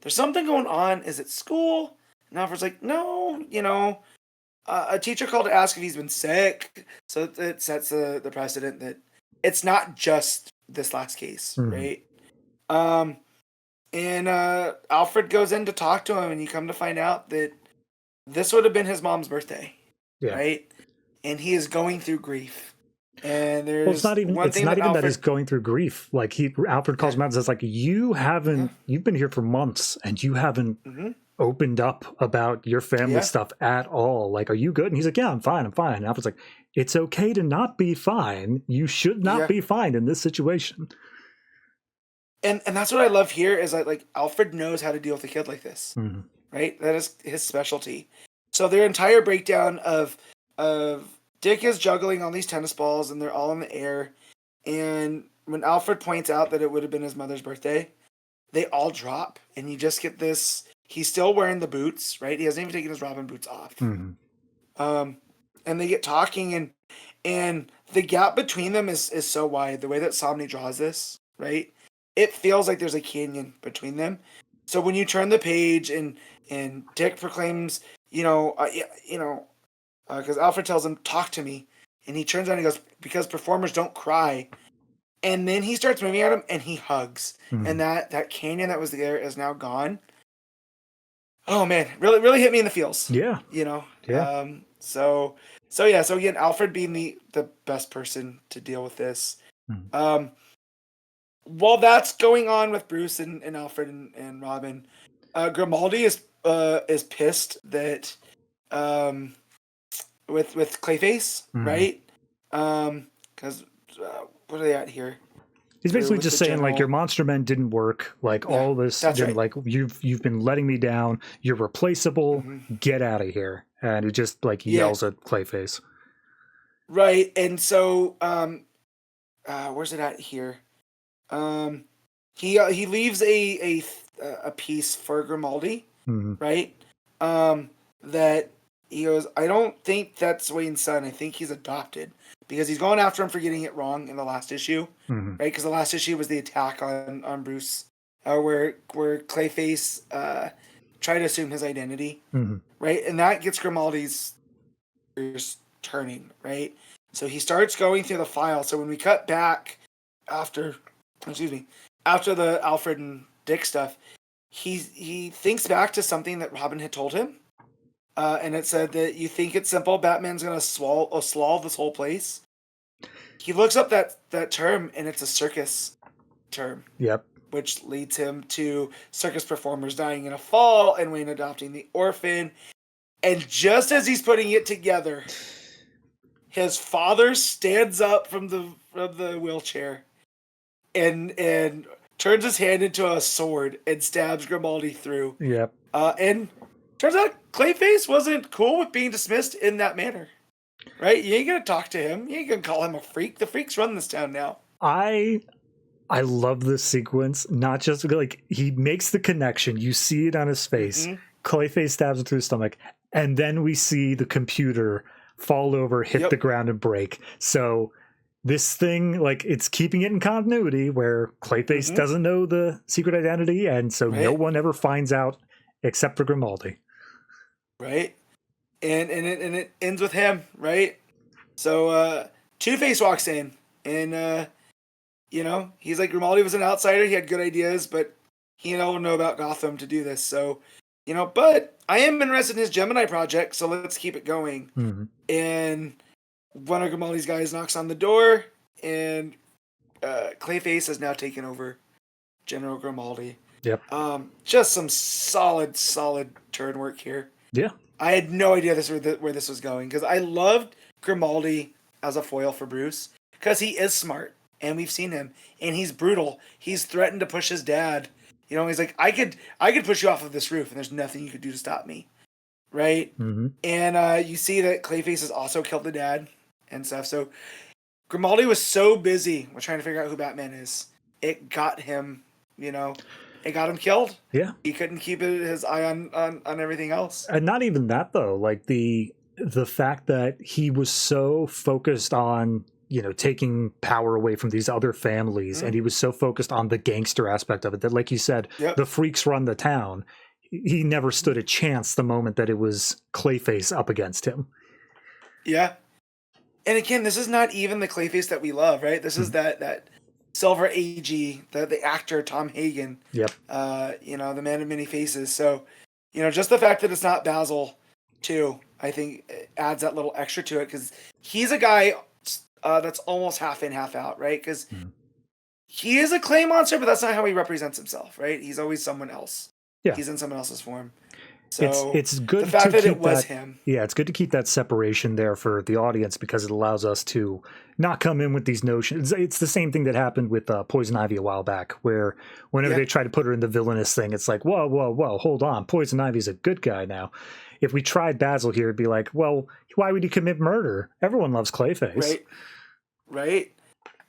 something going on. Is it school? And Alfred's like, no, a teacher called to ask if he's been sick. So it sets the precedent that it's not just this last case, right? And Alfred goes in to talk to him, and you come to find out that this would have been his mom's birthday, right? And he is going through grief. And there's it's not even that he's going through grief. Like Alfred calls him out and says, like, you've been here for months and you haven't opened up about your family stuff at all. Like, are you good? And he's like, yeah, I'm fine. And Alfred's like, it's okay to not be fine. You should not be fine in this situation. And that's what I love here is that, like, Alfred knows how to deal with a kid like this, right? That is his specialty. So their entire breakdown of Dick is juggling all these tennis balls, and they're all in the air. And when Alfred points out that it would have been his mother's birthday, they all drop, and you just get this. He's still wearing the boots, right? He hasn't even taken his Robin boots off. And they get talking, and the gap between them is so wide. The way that Samee draws this, right? It feels like there's a canyon between them. So when you turn the page and Dick proclaims, because Alfred tells him, "Talk to me," and he turns around and he goes, "Because performers don't cry." And then he starts moving at him, and he hugs, and that canyon that was there is now gone. Oh man, really hit me in the feels. Yeah, Yeah. So again, Alfred being the best person to deal with this. While that's going on with Bruce and Alfred and Robin, Grimaldi is pissed that with Clayface, right? Because what are they at here? He's basically just saying like your monster men didn't work, like all this didn't, like you've been letting me down, you're replaceable, get out of here. And he just like yells at Clayface. Right. And so where's it at here? He leaves a piece for Grimaldi, right? That he goes, I don't think that's Wayne's son. I think he's adopted, because he's going after him for getting it wrong in the last issue, right? Because the last issue was the attack on Bruce, where Clayface tried to assume his identity, right? And that gets Grimaldi's ears turning, right? So he starts going through the file. So when we cut back after the Alfred and Dick stuff, he thinks back to something that Robin had told him. And it said that you think it's simple, Batman's going to swallow this whole place. He looks up that term, and it's a circus term. Yep. Which leads him to circus performers dying in a fall and Wayne adopting the orphan. And just as he's putting it together, his father stands up from the wheelchair and turns his hand into a sword and stabs Grimaldi through. Yep. And turns out Clayface wasn't cool with being dismissed in that manner. Right? You ain't gonna talk to him. You ain't gonna call him a freak. The freaks run this town now. I love this sequence. Not just like he makes the connection. You see it on his face. Clayface stabs him through his stomach. And then we see the computer fall over, hit the ground, and break. So this thing, like, it's keeping it in continuity where Clayface doesn't know the secret identity, and so no one ever finds out except for Grimaldi. Right. And it ends with him, right? So Two-Face walks in, and he's like, Grimaldi was an outsider, he had good ideas, but he don't know about Gotham to do this. So, but I am interested in his Gemini project, so let's keep it going. And one of Grimaldi's guys knocks on the door, and Clayface has now taken over General Grimaldi. Yep. Just some solid turn work here. Yeah. I had no idea where this was going, because I loved Grimaldi as a foil for Bruce, because he is smart, and we've seen him, and he's brutal. He's threatened to push his dad. He's like, I could push you off of this roof, and there's nothing you could do to stop me, right? And you see that Clayface has also killed the dad and stuff. So Grimaldi was so busy with trying to figure out who Batman is, it got him, it got him killed. Yeah. He couldn't keep his eye on everything else. And not even that, though. Like the fact that he was so focused on, taking power away from these other families, and he was so focused on the gangster aspect of it that, like you said, the freaks run the town. He never stood a chance the moment that it was Clayface up against him. Yeah. And again, this is not even the Clayface that we love, right? This is that Silver AG, the actor Tom Hagen. Yep. The man of many faces. So, just the fact that it's not Basil, too, I think adds that little extra to it, because he's a guy that's almost half in, half out, right? Because he is a clay monster, but that's not how he represents himself, right? He's always someone else. Yeah. He's in someone else's form. So it's good. The fact that it was him. Yeah, it's good to keep that separation there for the audience, because it allows us to not come in with these notions. It's the same thing that happened with Poison Ivy a while back, where whenever they try to put her in the villainous thing, it's like, whoa, hold on. Poison Ivy's a good guy now. If we tried Basil here, it'd be like, well, why would he commit murder? Everyone loves Clayface. Right.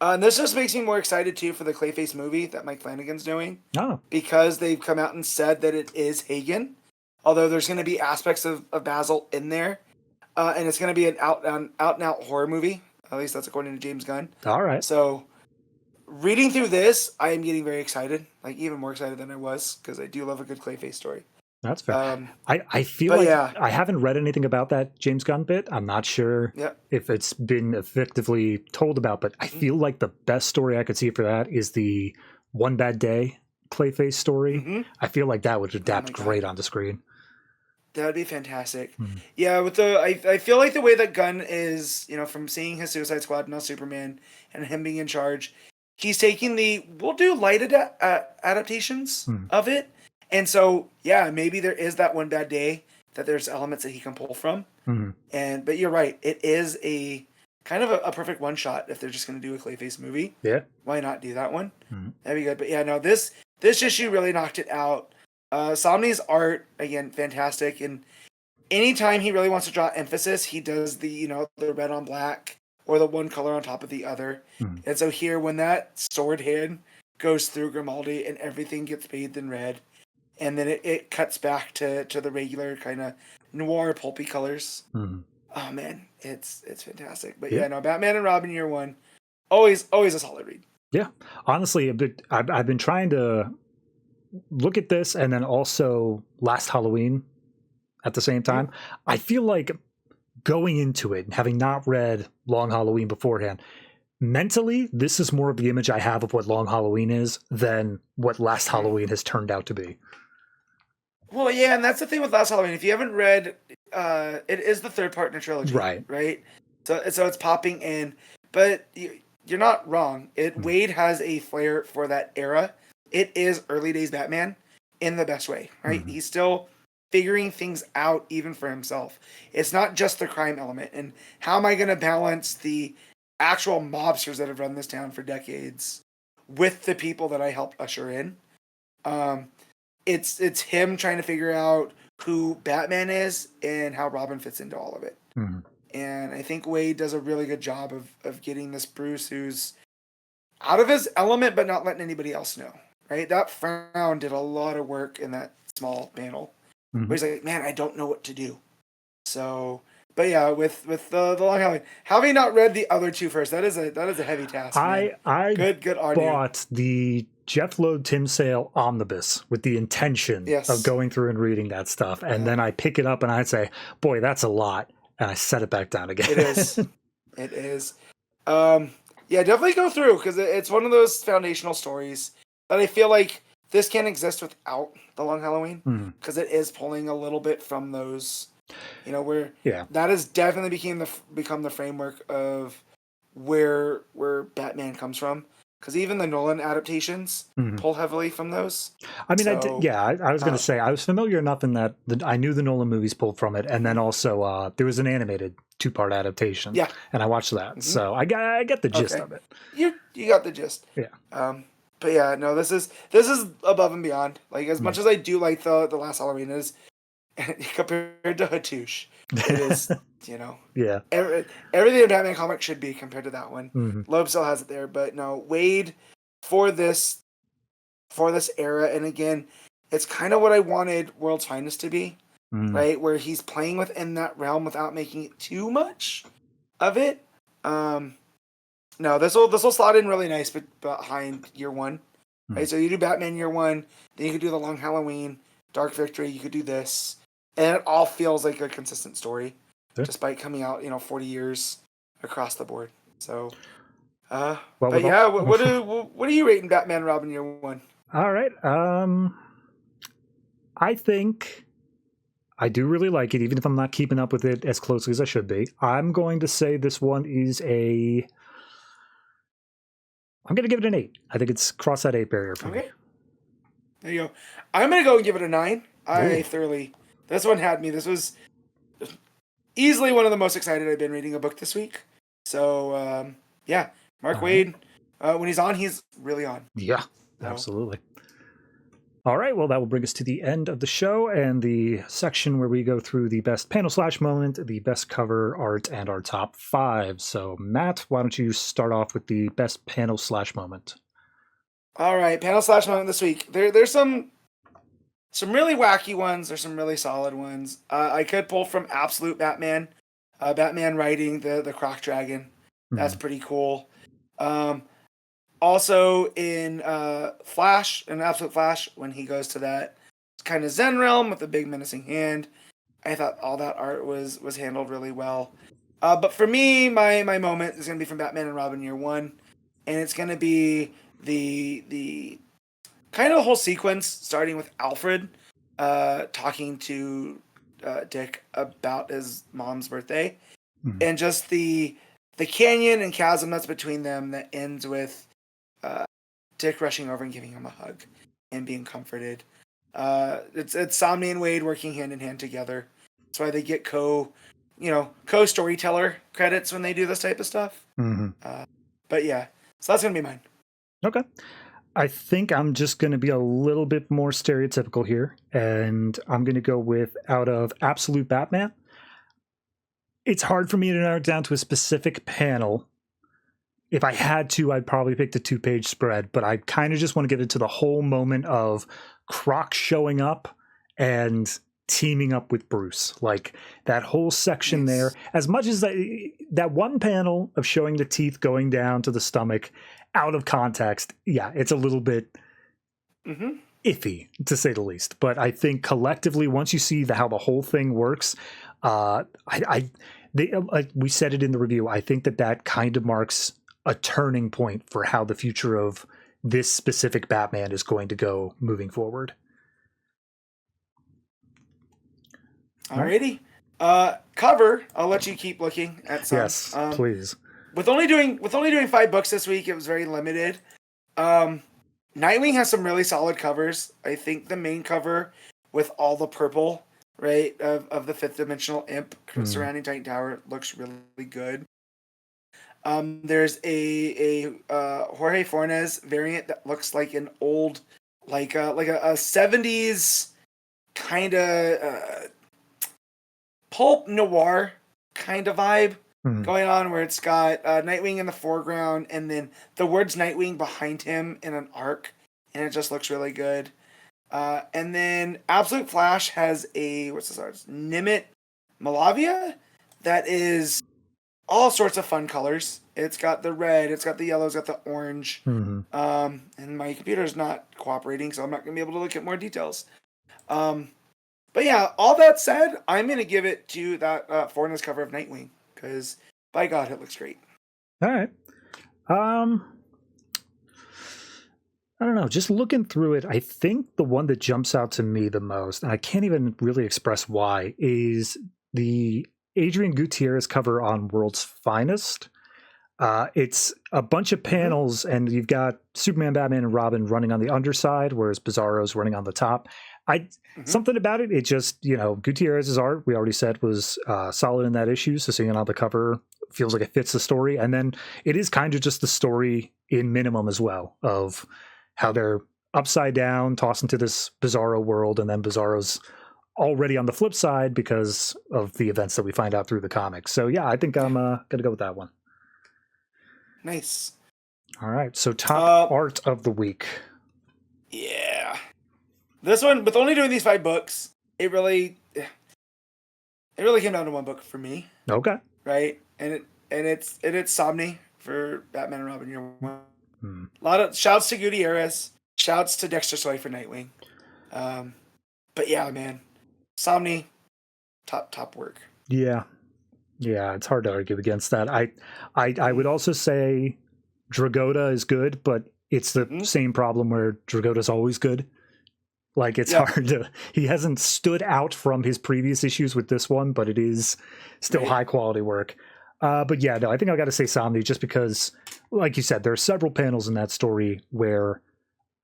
And this just makes me more excited, too, for the Clayface movie that Mike Flanagan's doing. Oh. Because they've come out and said that it is Hagen. Although there's going to be aspects of Basil in there. And it's going to be an out-and-out horror movie. At least that's according to James Gunn. All right. So, reading through this, I am getting very excited. Like, even more excited than I was. Because I do love a good Clayface story. That's fair. I feel like I haven't read anything about that James Gunn bit. I'm not sure if it's been effectively told about, but I feel like the best story I could see for that is the One Bad Day Clayface story. I feel like that would adapt great on the screen. That would be fantastic. Yeah, with I feel like the way that Gunn is, from seeing his Suicide Squad, now Superman, and him being in charge, he's taking we'll do light adaptations of it. And so, yeah, maybe there is that One Bad Day that there's elements that he can pull from. But you're right. It is a kind of a perfect one shot if they're just going to do a Clayface movie. Yeah. Why not do that one? That'd be good. But yeah, no, this issue really knocked it out. Samee's art, again, fantastic. And anytime he really wants to draw emphasis, he does the red on black or the one color on top of the other. And so here, when that sword hand goes through Grimaldi and everything gets bathed in red, and then it cuts back to the regular kind of noir pulpy colors. Oh man, it's fantastic. But yeah, no, Batman and Robin year one, always a solid read. Yeah, honestly, I've been trying to look at this and then also Last Halloween at the same time. I feel like going into it, having not read Long Halloween beforehand, mentally, this is more of the image I have of what Long Halloween is than what Last Halloween has turned out to be. Well, yeah, and that's the thing with Last Halloween. If you haven't read, it is the third part in a trilogy, right? So it's popping in, but you're not wrong. Waid has a flair for that era. It is early days Batman in the best way, right? He's still figuring things out even for himself. It's not just the crime element. And how am I going to balance the actual mobsters that have run this town for decades with the people that I helped usher in? It's him trying to figure out who Batman is and how Robin fits into all of it. And I think Waid does a really good job of getting this Bruce who's out of his element but not letting anybody else know, right? That frown did a lot of work in that small panel. Where he's like, man, I don't know what to do. So, but yeah, with the Long Halloween, having not read the other two first, that is a heavy task. I good on bought the Jeff Loeb Tim Sale omnibus with the intention of going through and reading that stuff, and then I pick it up and I'd say, boy, that's a lot, and I set it back down again. It is. Yeah, definitely go through because it's one of those foundational stories that I feel like this can't exist without the Long Halloween because it is pulling a little bit from those, where that has definitely become the framework of where Batman comes from. Because even the Nolan adaptations pull heavily from those. I mean, I was going to say I was familiar enough in that I knew the Nolan movies pulled from it, and then also there was an animated 2-part adaptation. Yeah, and I watched that, so I get the gist of it. You got the gist. Yeah. But yeah, no, this is above and beyond. Like as much as I do like the Last Halloween is compared to Hattush, it is yeah. Everything a Batman comic should be compared to that one. Loeb still has it there, but no, Waid for this era, and again, it's kind of what I wanted World's Finest to be, right? Where he's playing within that realm without making it too much of it. No, this will slot in really nice, but behind year one, right? So you do Batman year one, then you could do the Long Halloween, Dark Victory. You could do this, and it all feels like a consistent story, despite coming out 40 years across the board. So, what are you rating Batman Robin year one? All right, I think I do really like it, even if I'm not keeping up with it as closely as I should be. I'm going to say this one is I'm going to give it an 8. I think it's crossed that 8 barrier for me. There you go. I'm going to go and give it a 9. This one had me. This was easily one of the most excited I've been reading a book this week. So, Mark Waid, when he's on, he's really on. Yeah, absolutely. All right, well, that will bring us to the end of the show and the section where we go through the best panel/moment, the best cover art, and our top 5. So, Matt, why don't you start off with the best panel/moment? All right, panel/moment this week. There's some really wacky ones. There's some really solid ones. I could pull from Absolute Batman. Batman riding the Croc Dragon. That's pretty cool. Also in Flash, in Absolute Flash, when he goes to that kind of Zen realm with a big menacing hand. I thought all that art was handled really well. But for me, my moment is going to be from Batman and Robin Year One, and it's going to be the kind of the whole sequence starting with Alfred talking to Dick about his mom's birthday, and just the canyon and chasm that's between them that ends with Dick rushing over and giving him a hug and being comforted. It's Samee and Waid working hand in hand together. That's why they get co-storyteller credits when they do this type of stuff. But yeah, so that's gonna be mine. Okay. I think I'm just going to be a little bit more stereotypical here, and I'm going to go with out of Absolute Batman. It's hard for me to narrow it down to a specific panel. If I had to, I'd probably pick the 2-page spread, but I kind of just want to get into the whole moment of Croc showing up and teaming up with Bruce. Like that whole section there, as much as that one panel of showing the teeth going down to the stomach out of context, yeah, it's a little bit iffy, to say the least. But I think collectively, once you see how the whole thing works, we said it in the review, I think that kind of marks a turning point for how the future of this specific Batman is going to go moving forward. Alrighty. Cover, I'll let you keep looking at some. Yes, please. With only doing 5 books this week, it was very limited. Nightwing has some really solid covers. I think the main cover with all the purple, right, of the 5th dimensional imp surrounding Titan Tower looks really good. There's a Jorge Fornes variant that looks like an old, like a 70s kind of pulp noir kind of vibe going on, where it's got Nightwing in the foreground and then the words Nightwing behind him in an arc, and it just looks really good. And then Absolute Flash has a, what's this art? Nimit Malavia that is all sorts of fun colors. It's got the red, it's got the yellow, it's got the orange. And my computer is not cooperating, so I'm not going to be able to look at more details. But yeah, all that said, I'm going to give it to that Fornes cover of Nightwing, because by God, it looks great. All right. I don't know. Just looking through it, I think the one that jumps out to me the most, and I can't even really express why, is the Addrian Gutierrez cover on World's Finest. It's a bunch of panels, and you've got Superman, Batman, and Robin running on the underside, whereas Bizarro's running on the top. Something about it, it just, Gutierrez's art, we already said, was solid in that issue, so seeing it on the cover feels like it fits the story. And then it is kind of just the story in minimum as well, of how they're upside down, tossed into this Bizarro world, and then Bizarro's already on the flip side because of the events that we find out through the comics. So yeah, I think I'm going to go with that one. Nice. All right, so top art of the week. Yeah. This one, with only doing these 5 books, it really came down to one book for me. Okay. Right? And it's Samee for Batman and Robin Year One. A lot of shouts to Gutierrez, shouts to Dexter Soy for Nightwing. But yeah, man, Samee, top work. Yeah, it's hard to argue against that. I would also say Dragotta is good, but it's the same problem where Dragotta's always good. Like, it's hard to... He hasn't stood out from his previous issues with this one, but it is still high-quality work. But yeah, no, I think I got to say Samee, just because, like you said, there are several panels in that story where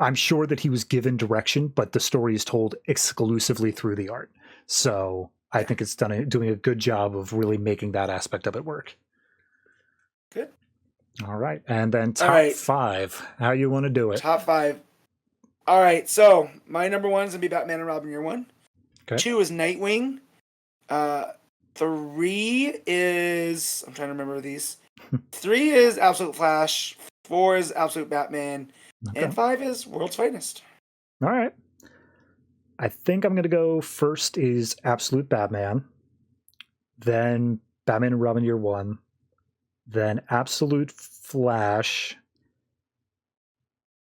I'm sure that he was given direction, but the story is told exclusively through the art. So I think it's doing a good job of really making that aspect of it work. Good. All right. And then top 5. How you want to do it? Top 5. All right, so my number 1 is going to be Batman and Robin Year One. Okay. 2 is Nightwing. 3 is... I'm trying to remember these. 3 is Absolute Flash. 4 is Absolute Batman. Okay. And 5 is World's Finest. All right. I think I'm going to go first is Absolute Batman. Then Batman and Robin Year One. Then Absolute Flash.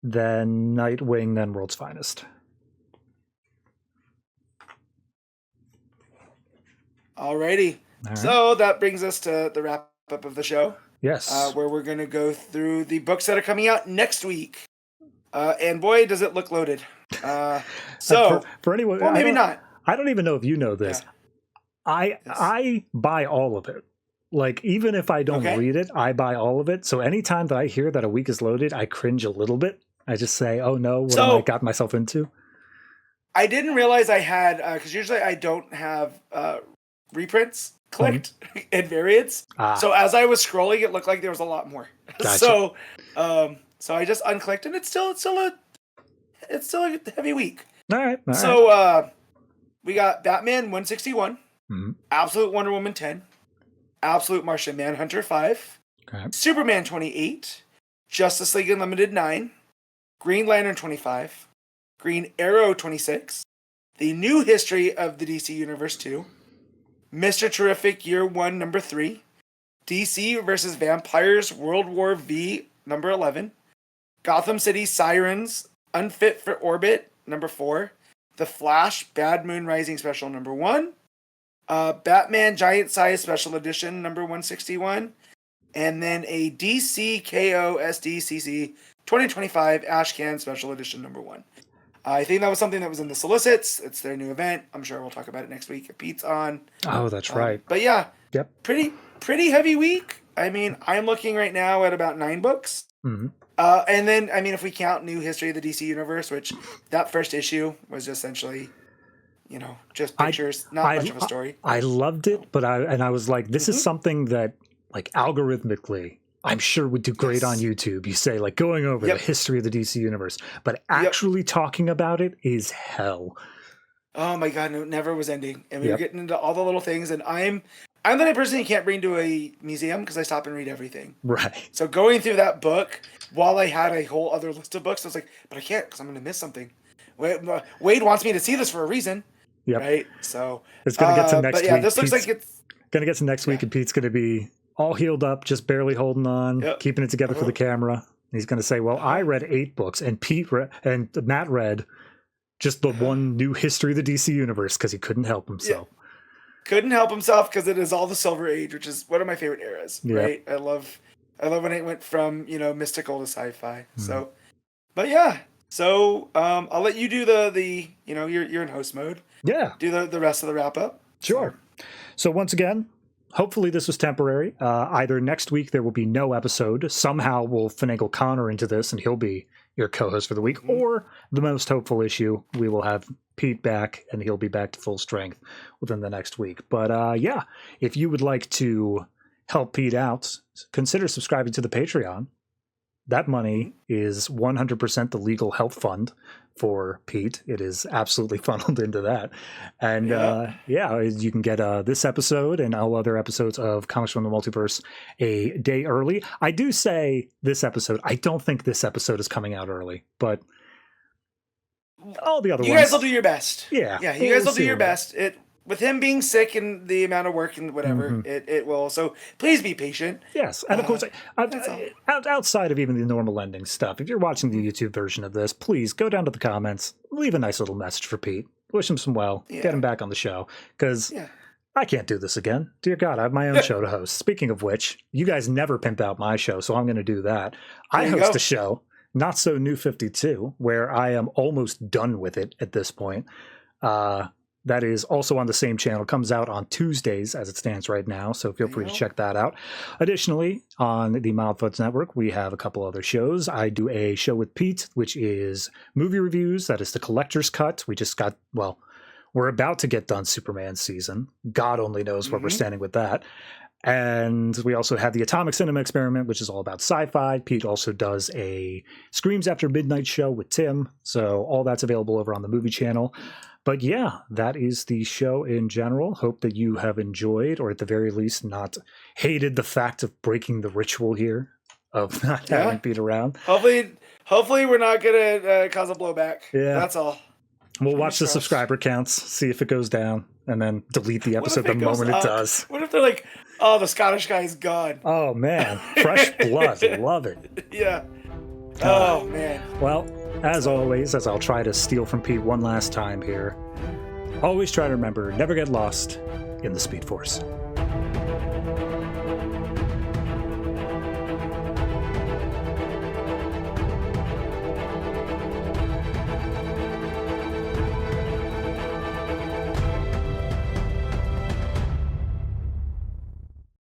Then Nightwing, then World's Finest. Alrighty. Right. So that brings us to the wrap up of the show. Yes. Where we're going to go through the books that are coming out next week. And boy, does it look loaded. So for anyone, well, maybe not. I don't even know if you know this. Yeah. I buy all of it. Like, even if I don't read it, I buy all of it. So anytime that I hear that a week is loaded, I cringe a little bit. I just say, oh no, what have I got myself into? I didn't realize I had, because usually I don't have reprints clicked and variants. So as I was scrolling, it looked like there was a lot more. Gotcha. So I just unclicked, and it's still a heavy week. All right. So we got Batman 161, Absolute Wonder Woman 10, Absolute Martian Manhunter 5, Superman 28, Justice League Unlimited 9, Green Lantern 25, Green Arrow 26, The New History of the DC Universe 2, Mr. Terrific Year 1 number 3, DC vs. Vampires World War V number 11, Gotham City Sirens Unfit for Orbit number 4, The Flash Bad Moon Rising Special number 1, Batman Giant Size Special Edition number 161, and then a DC KO SDCC 2025 Ashcan Special Edition number 1. I think that was something that was in the solicits. It's their new event. I'm sure we'll talk about it next week if Pete's on. Oh, that's right. But yeah, yep. Pretty heavy week. I mean, I'm looking right now at about 9 books. Mm-hmm. And then, I mean, if we count New History of the DC Universe, which that first issue was essentially, just pictures, not much of a story. I loved it, but I was like, this is something that, like, algorithmically, I'm sure would do great on YouTube. You say, like, going over the history of the DC Universe, but actually talking about it is hell. Oh my God, no, it never was ending. And we were getting into all the little things, and I'm the type of person you can't bring to a museum because I stop and read everything. Right. So going through that book, while I had a whole other list of books, I was like, but I can't because I'm going to miss something. Waid wants me to see this for a reason. Yep. Right? So it's going to get to next week. Yeah, this looks like it's going to get to next week, and Pete's going to be all healed up, just barely holding on, keeping it together for the camera. And he's going to say, well, I read 8 books, and Matt read just the one New History of the DC Universe because he couldn't help himself. Yeah. Couldn't help himself because it is all the Silver Age, which is one of my favorite eras, right? I love when it went from, mystical to sci-fi. So, but yeah. So, I'll let you do the you're in host mode. Yeah. Do the rest of the wrap up. Sure. So once again, hopefully this was temporary. Either next week there will be no episode. Somehow we'll finagle Connor into this and he'll be your co-host for the week. Or the most hopeful issue, we will have Pete back and he'll be back to full strength within the next week. But yeah, if you would like to help Pete out, consider subscribing to the Patreon. That money is 100% the legal health fund for Pete. It is absolutely funneled into that. And you can get this episode and all other episodes of Comics from the Multiverse a day early. I do say this episode. I don't think this episode is coming out early, but all the other ones. You guys will do your best. Yeah. Yeah, you guys will do your best. With him being sick and the amount of work and whatever, it will. So please be patient. Yes. And of course, outside of even the normal ending stuff, if you're watching the YouTube version of this, please go down to the comments, leave a nice little message for Pete, wish him some well, get him back on the show. Because I can't do this again. Dear God, I have my own show to host. Speaking of which, you guys never pimp out my show, so I'm going to do that. I host a show, Not So New 52, where I am almost done with it at this point. That is also on the same channel. Comes out on Tuesdays as it stands right now, so feel free to check that out. Additionally, on the Mildfoots Network, we have a couple other shows. I do a show with Pete, which is movie reviews. That is the Collector's Cut. We just got, we're about to get done Superman season. God only knows where we're standing with that. And we also have the Atomic Cinema Experiment, which is all about sci-fi. Pete also does a Screams After Midnight show with Tim. So all that's available over on the movie channel. But yeah, that is the show in general. Hope that you have enjoyed, or at the very least, not hated the fact of breaking the ritual here of not having Pete around. Hopefully we're not going to cause a blowback. Yeah. That's all. We'll watch the subscriber counts, see if it goes down, and then delete the episode the moment it does. What if they're like, oh, the Scottish guy's gone? Oh, man. Fresh blood. Love it. Yeah. Oh, man. Well, as always, as I'll try to steal from Pete one last time here, always try to remember, never get lost in the Speed Force.